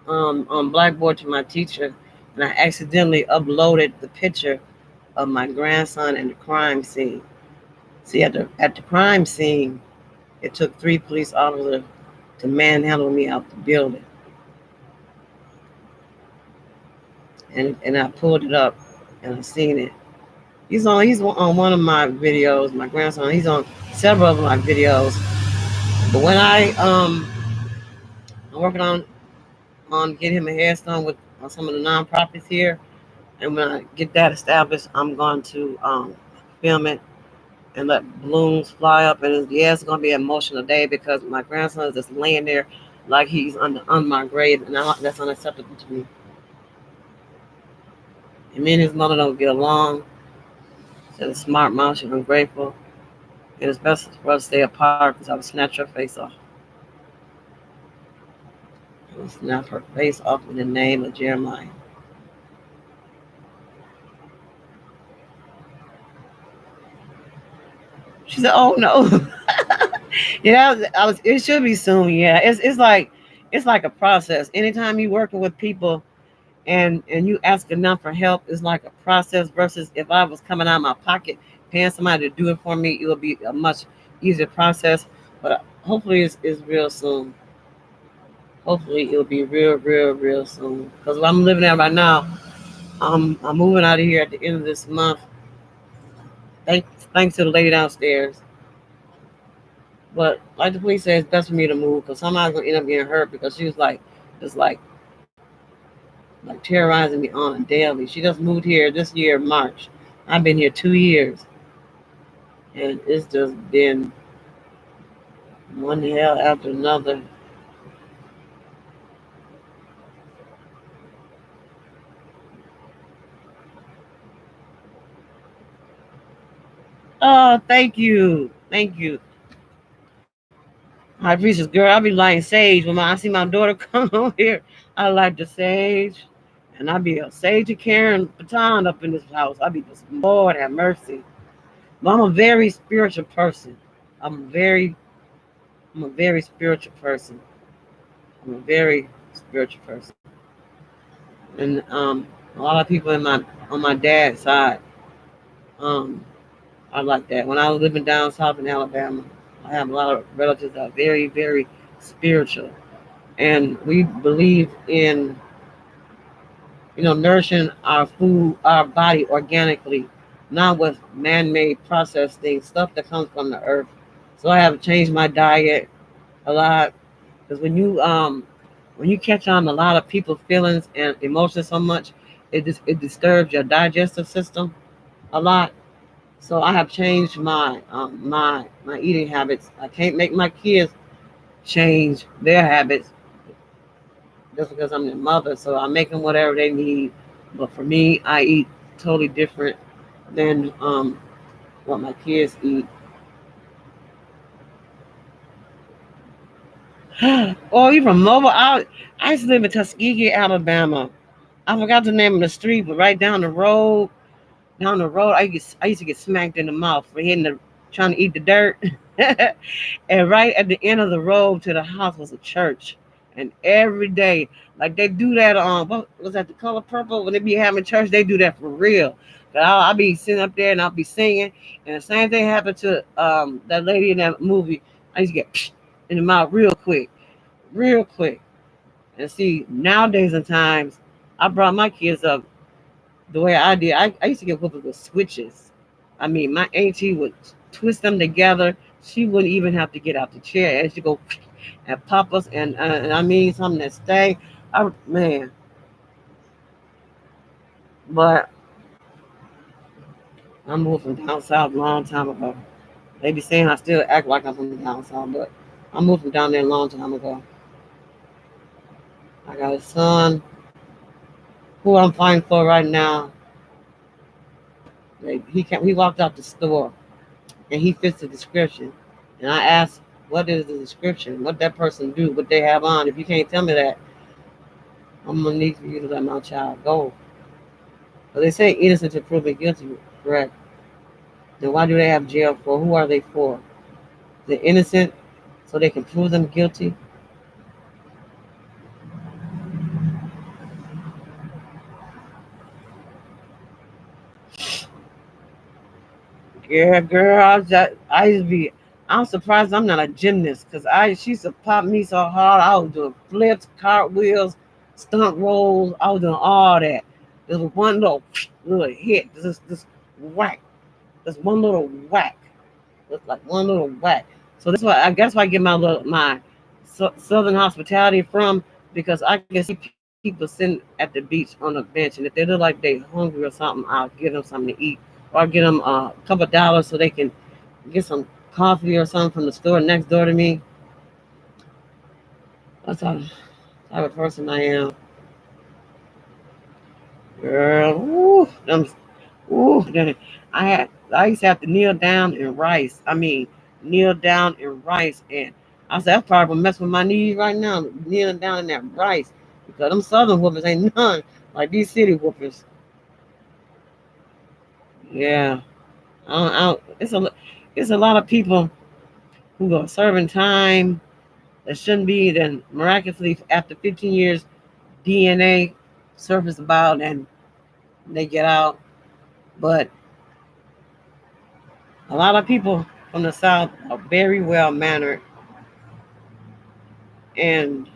on Blackboard to my teacher, and I accidentally uploaded the picture of my grandson in the crime scene. See, at the crime scene, it took 3 police officers to manhandle me out the building, and I pulled it up and I seen it. He's on one of my videos. My grandson. He's on several of my videos. But when I'm working on getting him a headstone with on some of the nonprofits here, and when I get that established, I'm going to film it and let balloons fly up. And it's going to be an emotional day because my grandson is just laying there like he's on my grave, and that's unacceptable to me. And me and his mother don't get along. She's a smart mom. She's ungrateful. And it's best for us to stay apart because I would snatch her face off. I would snap her face off in the name of Jeremiah. She said, "Oh no." Yeah, I was. It should be soon. Yeah, it's like a process. Anytime you working with people and you asking them for help, it's like a process. Versus if I was coming out of my pocket paying somebody to do it for me, it would be a much easier process. But hopefully it's real soon. Hopefully it'll be real soon. Because I'm living there right now. I'm moving out of here at the end of this month. Thanks, thanks to the lady downstairs. But like the police said, it's best for me to move because somebody's gonna end up getting hurt because she was like, just like terrorizing me on a daily. She just moved here this year, March. I've been here 2 years, and it's just been one hell after another. Oh, thank you. I appreciate this girl. I be lighting sage when I see my daughter come over here. I light the sage, and I be a sage and Karen baton up in this house. I be just, Lord have mercy. But I'm a very spiritual person. I'm very I'm a very spiritual person. I'm a very spiritual person, and a lot of people in my on my dad's side um are like that. When I was living down south in Alabama, I have a lot of relatives that are very spiritual, and we believe in nourishing our food, our body organically, not with man-made processed things, stuff that comes from the earth. So I have changed my diet a lot because when you catch on a lot of people's feelings and emotions so much, it disturbs your digestive system a lot. So I have changed my eating habits. I can't make my kids change their habits just because I'm their mother. So I make them whatever they need. But for me, I eat totally different than what my kids eat. Oh, you from Mobile? I used to live in Tuskegee, Alabama. I forgot the name of the street, but right down the road, I used to get smacked in the mouth for trying to eat the dirt. And right at the end of the road to the house was a church. And every day, like they do that on what was that, the color purple? When they be having church, they do that for real. But I'll be sitting up there and I'll be singing, and the same thing happened to that lady in that movie. I used to get in the mouth real quick, real quick. And see, nowadays and times, I brought my kids up the way I did. I used to get whooped with switches. I mean, my auntie would twist them together. She wouldn't even have to get out the chair, and she'd go and pop us. And I mean, something that stay. Man, but I moved from down south a long time ago. They be saying I still act like I'm from down south, but I moved from down there a long time ago. I got a son who I'm fighting for right now. He walked out the store and he fits the description. And I asked, what is the description? What that person do? What they have on? If you can't tell me that, I'm gonna need for you to let my child go. But they say innocent to proven guilty, correct? Then why do they have jail for? Who are they for? They're innocent, so they can prove them guilty. Yeah, girl, I used to be. I'm surprised I'm not a gymnast because she used to pop me so hard. I was doing flips, cartwheels, stunt rolls. I was doing all that. There was one little hit, this whack, this one little whack, just like one little whack. So that's why I guess why I get my southern hospitality from, because I can see people sitting at the beach on a bench, and if they look like they hungry or something, I'll give them something to eat, or I'll give them a couple of dollars so they can get some coffee or something from the store next door to me. That's how type of person I am. Girl, woo, I used to have to kneel down and rice. I mean, kneel down and rice, and I said that's probably mess with my knees right now, kneeling down in that rice, because them southern whoopers ain't none like these city whoopers. Yeah, it's a lot of people who go serving time that shouldn't be. Then miraculously, after 15 years, DNA surface about and they get out. But a lot of people from the South are very well mannered, and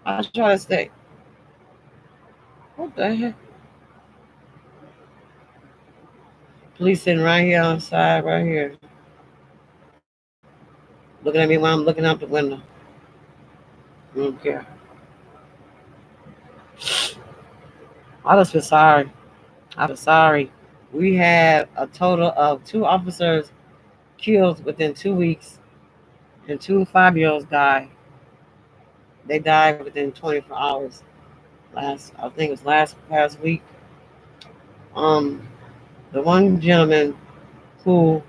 I try to say, what the heck? Police sitting right here on the side, right here, looking at me while I'm looking out the window. Okay. I just feel sorry. I feel sorry. We had a total of 2 officers killed within 2 weeks, and 2 5-year-olds died. They died within 24 hours. I think it was last past week. Um, the one gentleman who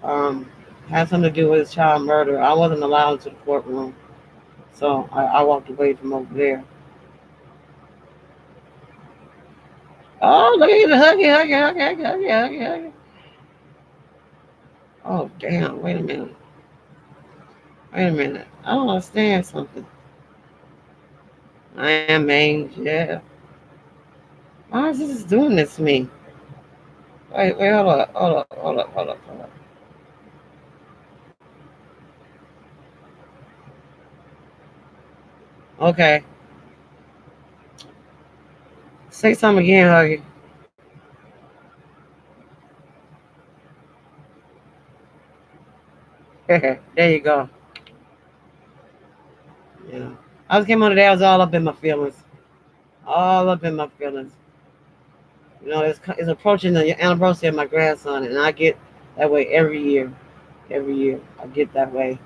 um, had something to do with his child murder. I wasn't allowed into the courtroom, so I walked away from over there. Oh, look at the huggy, huggy, huggy, huggy, huggy, huggy, huggy. Oh, damn! Wait a minute. Wait a minute. I don't understand something. I am mange. Yeah. Why is this doing this to me? Wait, hold up, hold up, hold up, hold up, hold up. Okay. Say something again, huggy. There you go. Yeah. I just came on today. I was all up in my feelings. All up in my feelings. You know, it's approaching the anniversary of my grandson, and I get that way every year. Every year, I get that way.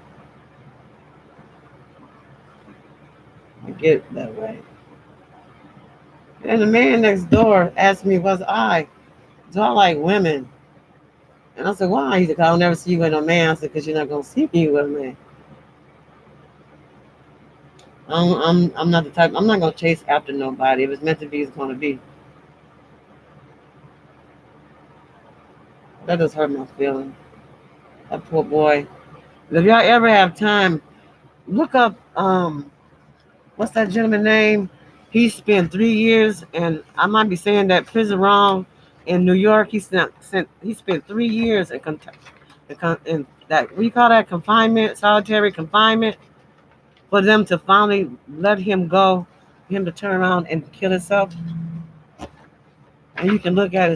I get that way. And the man next door asked me, do I like women? And I said, why? He said, 'Cause I'll never see you with a man. I said, because you're not going to see me with a man. I'm not the type, I'm not going to chase after nobody. If it's meant to be, it's going to be. That just hurt my feelings. That poor boy. If y'all ever have time, look up, what's that gentleman name? He spent 3 years, and I might be saying that prison wrong. In New York, he spent 3 years in that we call that confinement, solitary confinement, for them to finally let him go, him to turn around and kill himself. And you can look at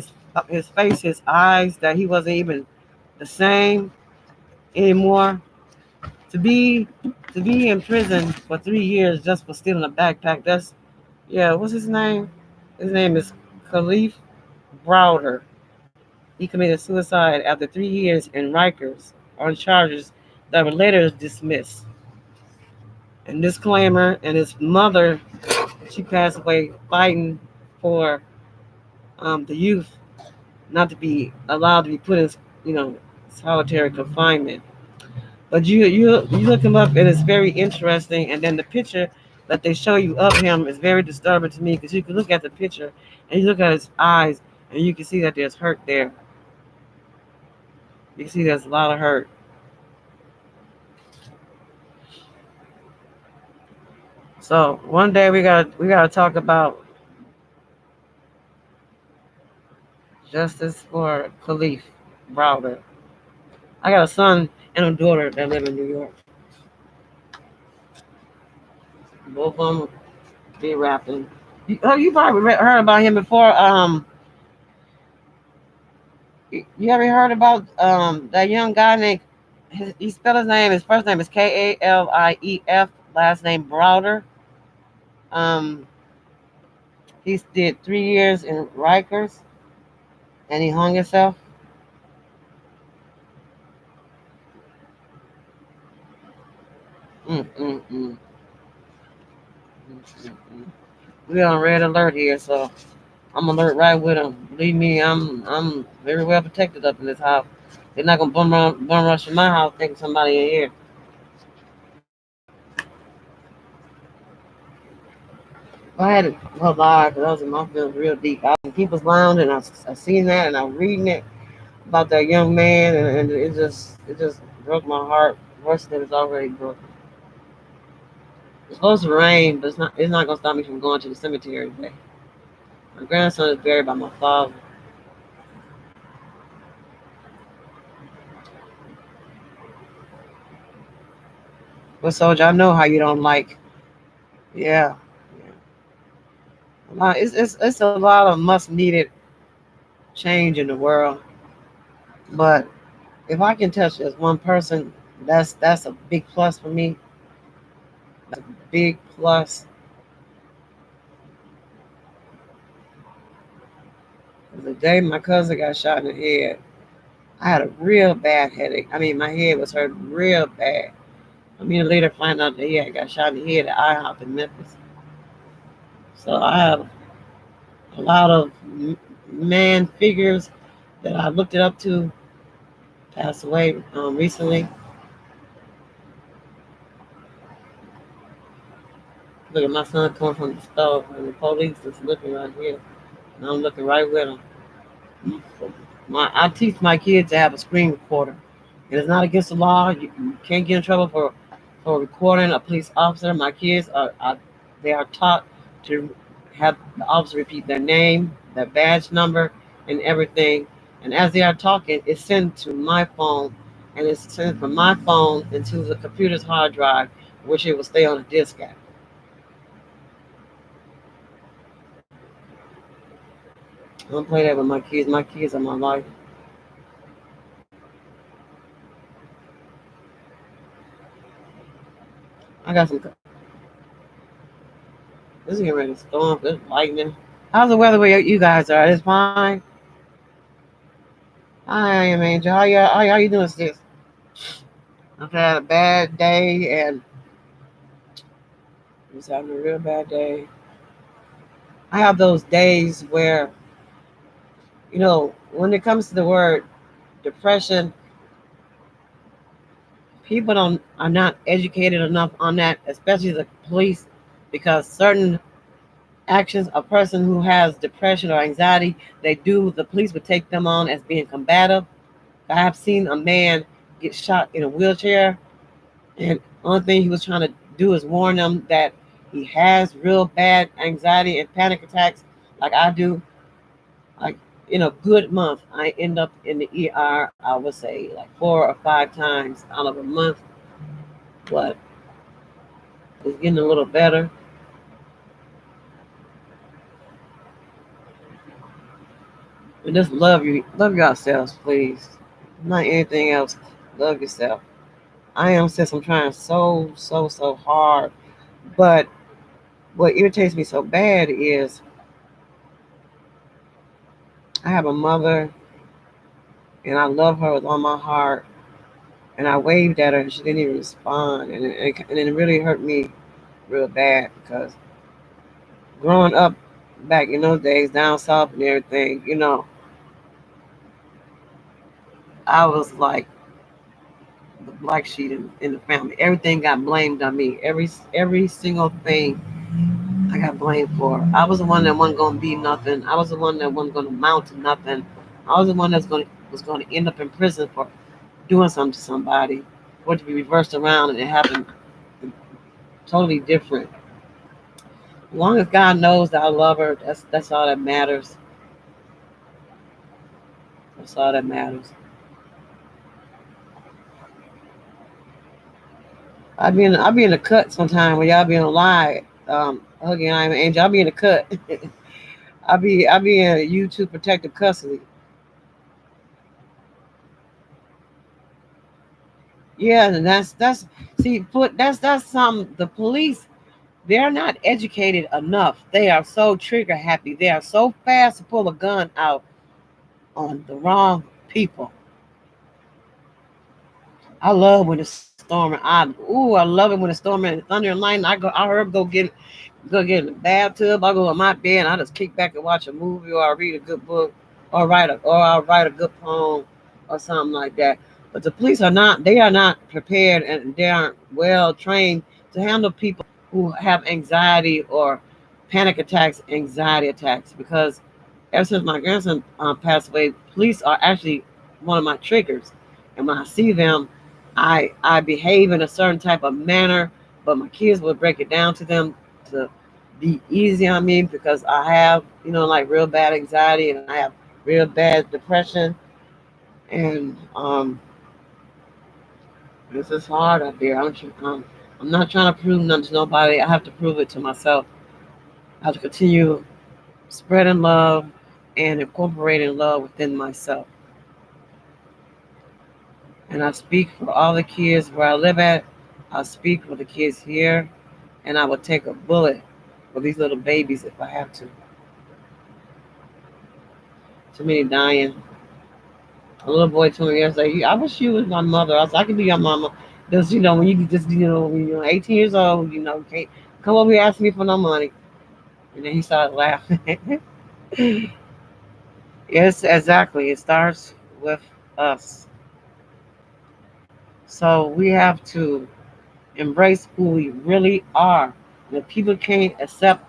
his face, his eyes, that he wasn't even the same anymore. To be to be in prison for 3 years just for stealing a backpack. That's yeah. What's his name? His name is Khalif Browder. He committed suicide after 3 years in Rikers on charges that were later dismissed. And disclaimer, and his mother, she passed away fighting for the youth not to be allowed to be put in, you know, solitary confinement. But you look him up, and it's very interesting. And then the picture that they show you of him is very disturbing to me, because you can look at the picture and you look at his eyes, and you can see that there's hurt there. You can see there's a lot of hurt. So one day we gotta talk about justice for Khalif Browder. I got a son and a daughter that live in New York. Both of them be rapping. You probably heard about him before. You ever heard about that young guy named? He spelled his name. His first name is Kalief. Last name Browder. Um, he did 3 years in Rikers, and he hung himself. Mm, mm, mm, mm. We on red alert here, so I'm alert right with him. Believe me, I'm very well protected up in this house. They're not gonna bum rush in my house thinking somebody in here. I had to well lie because I was in my feelings real deep. I was in people's lounge, and I seen that, and I was reading it about that young man, and it just broke my heart worse than it's already broken. It's supposed to rain, but it's not gonna stop me from going to the cemetery today. My grandson is buried by my father. But soldier, I know how you don't like. Yeah, yeah. It's a lot of much needed change in the world. But if I can touch just one person, that's a big plus for me. That's a big plus. The day my cousin got shot in the head, I had a real bad headache. I mean, my head was hurt real bad. I mean, later find out that he had got shot in the head at IHOP in Memphis. So I have a lot of man figures that I looked it up to pass away recently. Look at my son coming from the stove, and the police is looking right here, and I'm looking right with him. I teach my kids to have a screen recorder. It is not against the law. You can't get in trouble for recording a police officer. My kids are they are taught to have the officer repeat their name, their badge number, and everything. And as they are talking, it's sent to my phone, and it's sent from my phone into the computer's hard drive, which it will stay on a disk at. I don't play that with my kids. My kids are my life. I got some. This is getting ready to storm. There's lightning. How's the weather where you guys are? It's fine. I am Angel. How you doing, sis? I've had a bad day, and I was having a real bad day. I have those days where, when it comes to the word depression, people don't are not educated enough on that, especially the police, because certain actions a person who has depression or anxiety, the police would take them on as being combative. I have seen a man get shot in a wheelchair, and only thing he was trying to do is warn them that he has real bad anxiety and panic attacks like I do, like in a good month, I end up in the ER, I would say like 4 or 5 times out of a month, but it's getting a little better. And just love yourselves, please. Not anything else. Love yourself. I am since I'm trying so hard, but what irritates me so bad is I have a mother and I love her with all my heart, and I waved at her and she didn't even respond, and it really hurt me real bad because growing up back in those days down south and everything, I was like the black sheep in the family. Everything got blamed on me. Every single thing I got blamed for. I was the one that wasn't gonna be nothing. I was the one that wasn't gonna amount to nothing. I was the one was gonna end up in prison for doing something to somebody. For it to be reversed around and it happened totally different. As long as God knows that I love her, that's all that matters. That's all that matters. I be in the cut sometime when y'all be on live. Hugging I am an angel. I'll be in the cut. I be in YouTube protective custody. Yeah, and that's see put that's some the police, they're not educated enough. They are so trigger happy. They are so fast to pull a gun out on the wrong people. I love when it's storming. I love it when it's storming and thunder and lightning. I heard go get in the bathtub. I go in my bed and I just kick back and watch a movie or I read a good book or I'll write a good poem or something like that. But the police are not prepared and they aren't well trained to handle people who have anxiety or panic attacks, anxiety attacks. Because ever since my grandson passed away, police are actually one of my triggers. And when I see them, I behave in a certain type of manner, but my kids will break it down to them to be easy on me because I have, like real bad anxiety and I have real bad depression. And this is hard up there. I'm not trying to prove nothing to nobody. I have to prove it to myself. I have to continue spreading love and incorporating love within myself. And I speak for all the kids where I live at. I speak for the kids here, and I will take a bullet for these little babies if I have to. Too many dying. A little boy told me yesterday, I wish you was my mother. I said, I can be your mama. Because, when you just, when you're 18 years old, you can't come over here and ask me for no money. And then he started laughing. Yes, exactly. It starts with us. So we have to embrace who we really are. And if people can't accept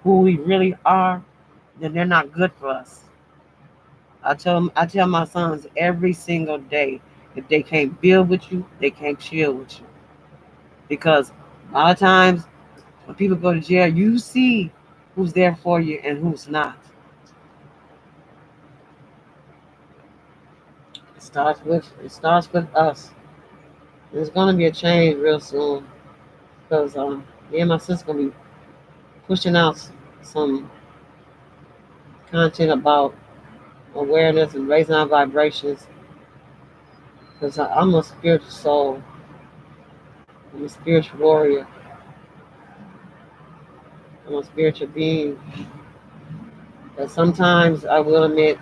who we really are, then they're not good for us. I tell my sons every single day, if they can't build with you, they can't chill with you. Because a lot of times when people go to jail, you see who's there for you and who's not. It starts with us. There's gonna be a change real soon because me and my sister gonna be pushing out some content about awareness and raising our vibrations. Because I'm a spiritual soul. I'm a spiritual warrior. I'm a spiritual being. But sometimes I will admit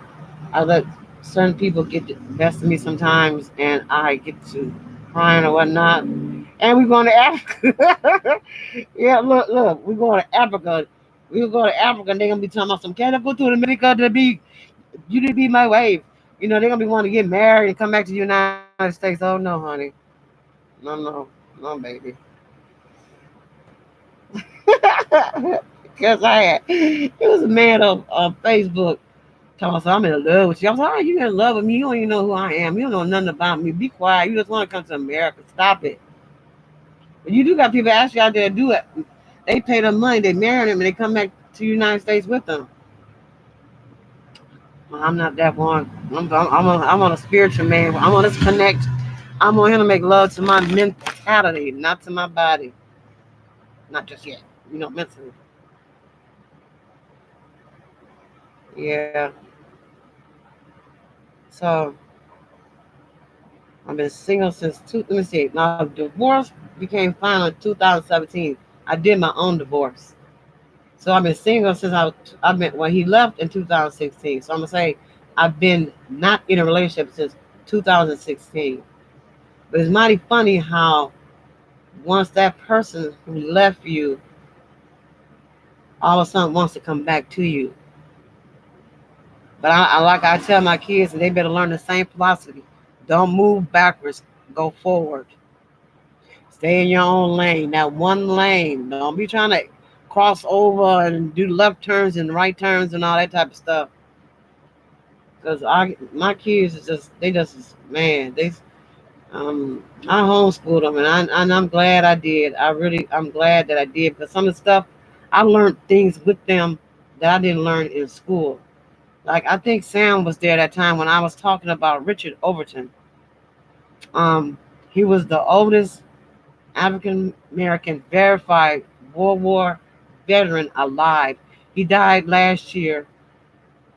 I let certain people get the best of me sometimes, and I get to crying or whatnot. And we're going to Africa. Yeah, look, we're going to Africa. We'll go to Africa, and they're gonna be talking about some. Can I go to America to be you to be my wife? They're gonna be wanting to get married and come back to the United States. Oh no, honey, no, baby. Because it was a man on Facebook talking about, I'm in love with you. I was like, oh, you in love with me? You don't even know who I am. You don't know nothing about me. Be quiet. You just want to come to America. Stop it. But you do got people actually out there do it. They pay them money, they marry them, and they come back to the United States with them. Well, I'm not that one. I'm on a spiritual man. I want us to connect. I'm on him to make love to my mentality, not to my body. Not just yet, mentally. Yeah. So I've been single since let me see. Now divorce became final in 2017. I did my own divorce. So I've been single since I've been when he left in 2016. So I'm gonna say I've been not in a relationship since 2016. But it's mighty funny how once that person who left you all of a sudden wants to come back to you. But I tell my kids, and they better learn the same philosophy. Don't move backwards, go forward. Stay in your own lane. That one lane. Don't be trying to cross over and do left turns and right turns and all that type of stuff. Because my kids is just they just man they I homeschooled them, and I'm glad I did. I'm glad that I did, because some of the stuff I learned things with them that I didn't learn in school. Like I think Sam was there that time when I was talking about Richard Overton. Um, he was the oldest African American verified World War veteran alive. He died last year.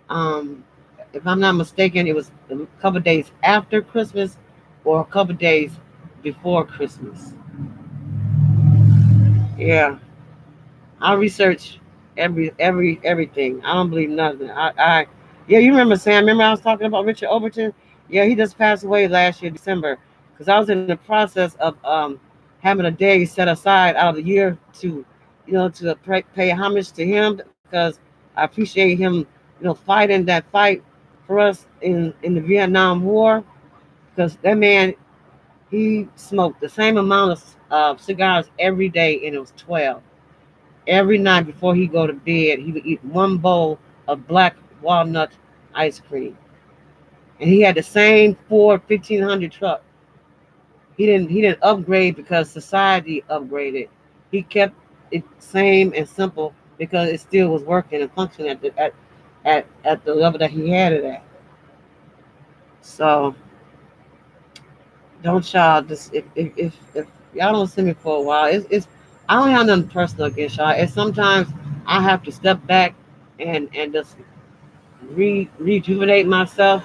Um, if I'm not mistaken, it was a couple of days after Christmas or a couple of days before Christmas. Yeah, I research everything. I don't believe nothing. Yeah, you remember Sam? Remember I was talking about Richard Overton? Yeah, he just passed away last year, December. Because I was in the process of having a day set aside out of the year to, to pay homage to him, because I appreciate him, fighting that fight for us in the Vietnam War. Because that man, he smoked the same amount of cigars every day, and it was 12. Every night before he go to bed, he would eat one bowl of black walnut ice cream. And he had the same Ford 1500 truck. He didn't upgrade because society upgraded. He kept it same and simple because it still was working and functioning at the level that he had it at. So don't y'all just if y'all don't see me for a while, it's I don't have nothing personal against y'all. It's sometimes I have to step back and just rejuvenate myself,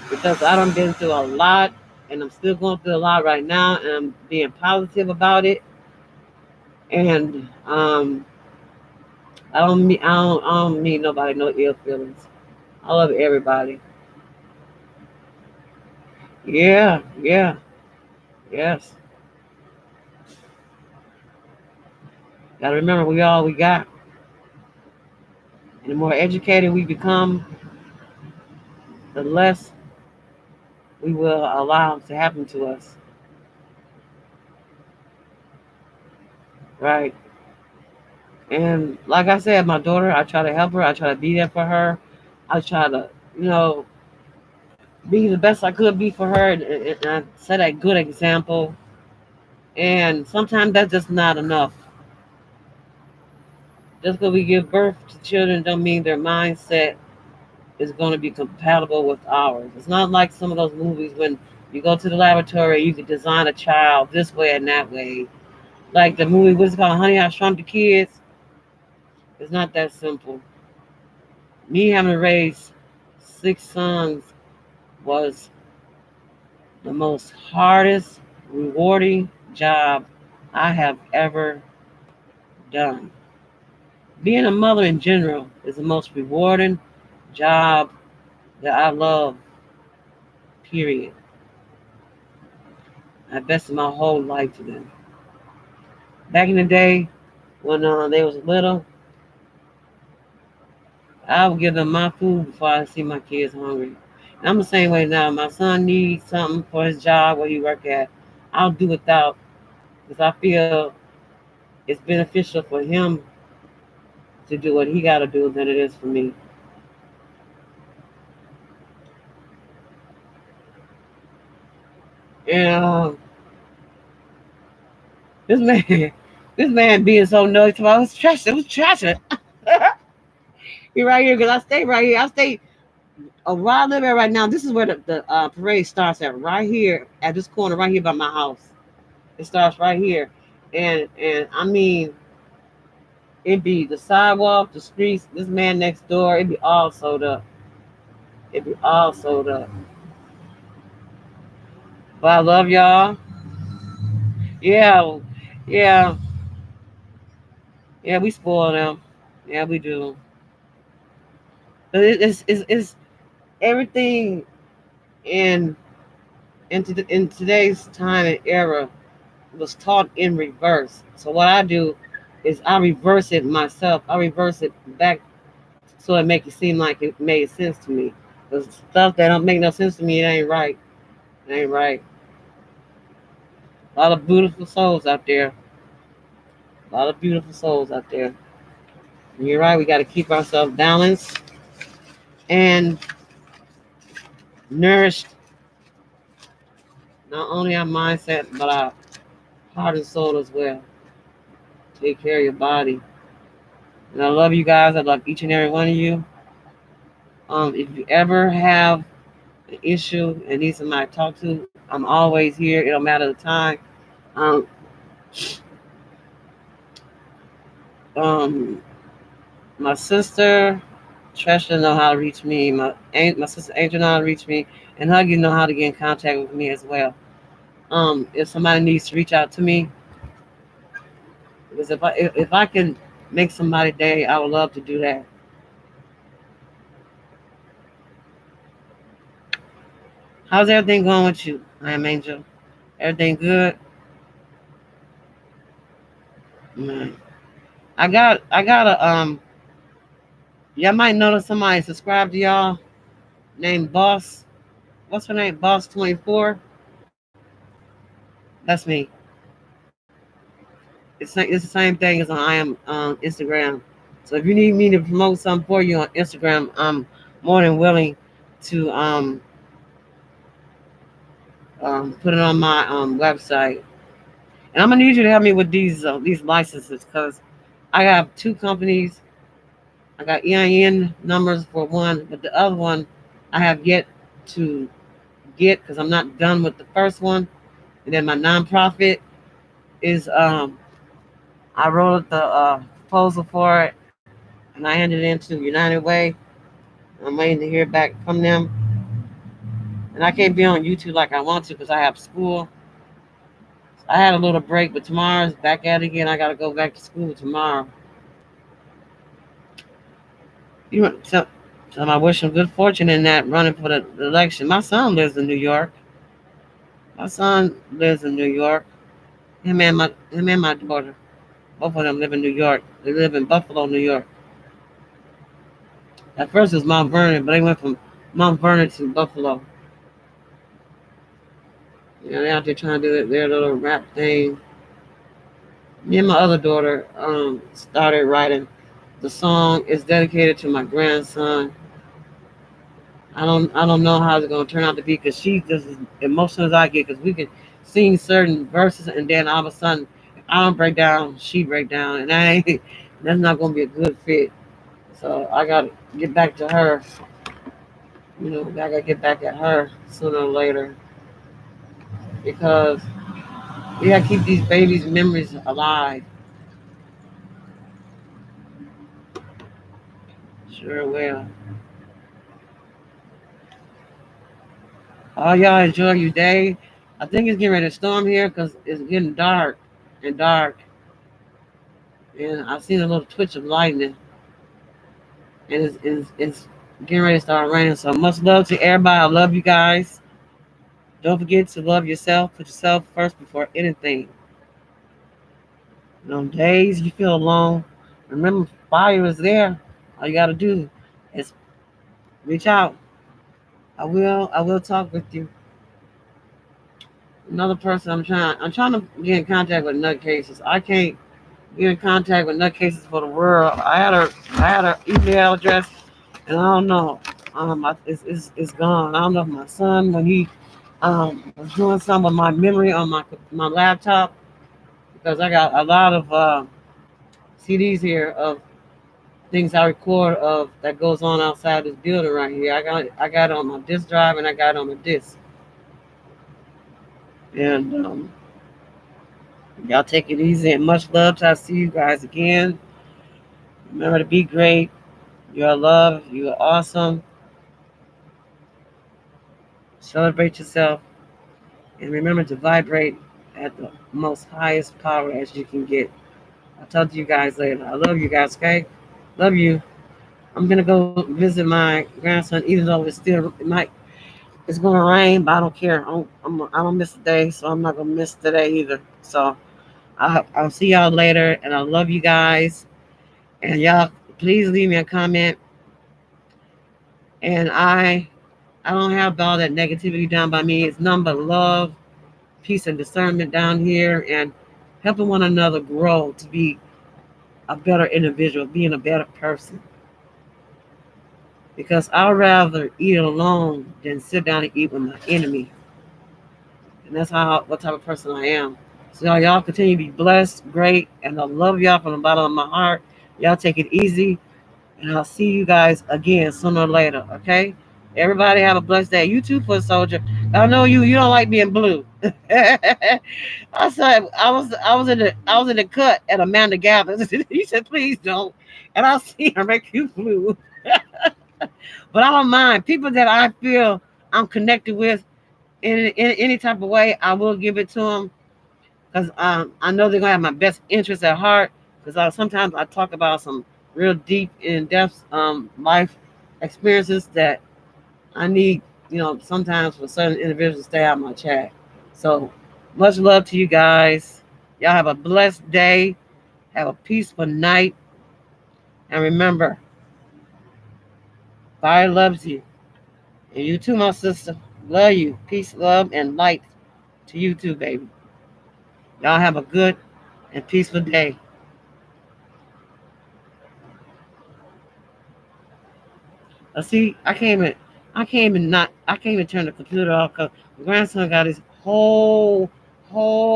because I done been through a lot, and I'm still going through a lot right now, and I'm being positive about it. And I don't mean nobody no ill feelings. I love everybody. Yeah, yeah, yes. Gotta remember we all we got. And the more educated we become, the less we will allow to happen to us. Right. And like I said, my daughter, I try to help her. I try to be there for her. I try to, be the best I could be for her, and I set a good example. And sometimes that's just not enough. Just because we give birth to children don't mean their mindset is going to be compatible with ours. It's not like some of those movies when you go to the laboratory, you can design a child this way and that way. Like the movie, what's it called, Honey, I Shrunk the Kids? It's not that simple. Me having to raise 6 sons was the most hardest, rewarding job I have ever done. Being a mother in general is the most rewarding job that I love, period. I invested my whole life to them. Back in the day, when they was little, I would give them my food before I see my kids hungry. And I'm the same way now. My son needs something for his job where he work at. I'll do without, because I feel it's beneficial for him to do what he got to do than it is for me. And this man, This man being so noisy. I was trashing. It was trashing. You're right here because I stay right here. I stay where I live at right now. This is where the parade starts at. Right here at this corner, right here by my house. It starts right here, and I mean, it be the sidewalk, the streets. This man next door, it be all sold up. It be all sold up. But I love y'all. Yeah, yeah, yeah. We spoil them. Yeah, we do. But it's everything in in today's time and era was taught in reverse. So what I do is I reverse it myself. I reverse it back so it make it seem like it made sense to me. The stuff that don't make no sense to me, it ain't right. It ain't right. A lot of beautiful souls out there. A lot of beautiful souls out there. And you're right. We got to keep ourselves balanced and nourished. Not only our mindset, but our heart and soul as well. Take care of your body. And I love you guys. I love each and every one of you. If you ever have an issue and need somebody to talk to, I'm always here. It don't matter the time. Um, um, my sister Tresha know how to reach me. My sister Angel know how to reach me, and Huggy know how to get in contact with me as well. If somebody needs to reach out to me, because if I can make somebody day, I would love to do that. How's everything going with you? I am Angel. Everything good? Man. I got a y'all might notice somebody subscribed to y'all named Boss. What's her name? Boss 24. That's me. It's the same thing as on I am Instagram. So if you need me to promote something for you on Instagram, I'm more than willing to put it on my website. And I'm gonna need you to help me with these licenses because I have two companies. I got EIN numbers for one, but the other one I have yet to get because I'm not done with the first one. And then my nonprofit is I wrote the proposal for it and I handed it into United Way. I'm waiting to hear back from them. And I can't be on YouTube like I want to because I have school. I had a little break, but tomorrow's back at it again. I got to go back to school tomorrow. You want so I wish him good fortune in that running for the election. My son lives in New York. My son lives in New York. Him and my daughter. Both of them live in New York. They live in Buffalo, New York. At first it was Mount Vernon, but they went from Mount Vernon to Buffalo. You know, they're out there trying to do their little rap thing. Me and my other daughter started writing. The song is dedicated to my grandson. I don't know how it's gonna turn out to be because she's just as emotional as I get because we can sing certain verses and then all of a sudden if I don't break down, she break down and I ain't that's not gonna be a good fit. So I gotta get back to her. You know, I gotta get back at her sooner or later because we gotta keep these babies' memories alive. Sure will. Oh, y'all enjoy your day. I think it's getting ready to storm here because it's getting dark and dark. And I've seen a little twitch of lightning. And it's getting ready to start raining. So much love to everybody. I love you guys. Don't forget to love yourself. Put yourself first before anything. And on days you feel alone, remember fire is there. All you gotta do is reach out. I will talk with you. Another person I'm trying to get in contact with nutcases. I can't get in contact with nutcases for the world. I had her email address and I don't know. It's gone. I don't know if my son when he was doing something with my memory on my laptop, because I got a lot of CDs here of things I record of that goes on outside this building right here. I got it on my disc drive and I got it on the disc. And y'all take it easy and much love till I see you guys again. Remember to be great. You're loved. You are awesome. Celebrate yourself and remember to vibrate at the most highest power as you can get. I'll talk to you guys later. I love you guys, okay? Love you. I'm gonna go visit my grandson, even though it's gonna rain, but I don't care. I don't miss a day, so I'm not gonna miss today either. So I'll see y'all later, and I love you guys. And y'all, please leave me a comment. And I don't have all that negativity down by me. It's none but love, peace, and discernment down here, and helping one another grow to be a better individual, being a better person. Because I'd rather eat alone than sit down and eat with my enemy. And that's what type of person I am. So y'all continue to be blessed, great, and I love y'all from the bottom of my heart. Y'all take it easy, and I'll see you guys again sooner or later. Okay? Everybody have a blessed day. You too, Foot Soldier. I know you don't like being blue. I said I was in the cut at Amanda Gathers. He said, please don't. And I'll see her make you blue. But I don't mind. People that I feel I'm connected with in any type of way, I will give it to them because I know they're gonna have my best interest at heart. Because sometimes I talk about some real deep, in depth life experiences that I need, sometimes for certain individuals to stay out of my chat. So much love to you guys. Y'all have a blessed day. Have a peaceful night. And remember, fire loves you. And you too, my sister. Love you. Peace, love, and light to you too, baby. Y'all have a good and peaceful day. See, I can't even turn the computer off because my grandson got his whole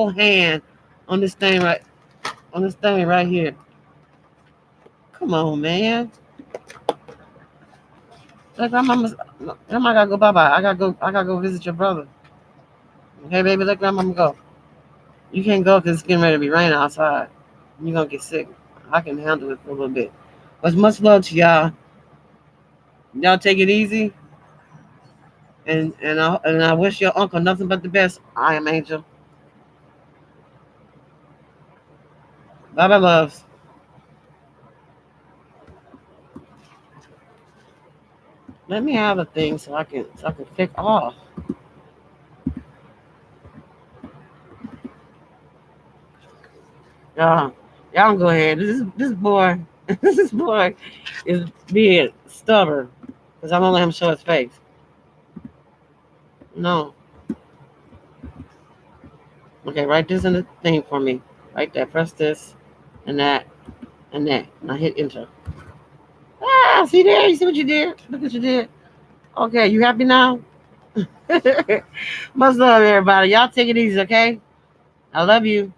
hand on this thing right here. Come on, man. Like grandma gotta go bye bye. I gotta go visit your brother. Okay, baby, let grandma go. You can't go because it's getting ready to be raining outside. You're gonna get sick. I can handle it for a little bit. But much love to y'all. Y'all take it easy. And I wish your uncle nothing but the best. I am Angel. Bye bye, loves. Let me have a thing so I can click off. Y'all, y'all can go ahead. This boy, this boy is being stubborn because I won't let him show his face. No. Okay, write this in the thing for me. Right there. Press this and that and that. Now hit enter. Ah, see there? You see what you did? Look what you did. Okay, you happy now? Much love, everybody. Y'all take it easy, okay? I love you.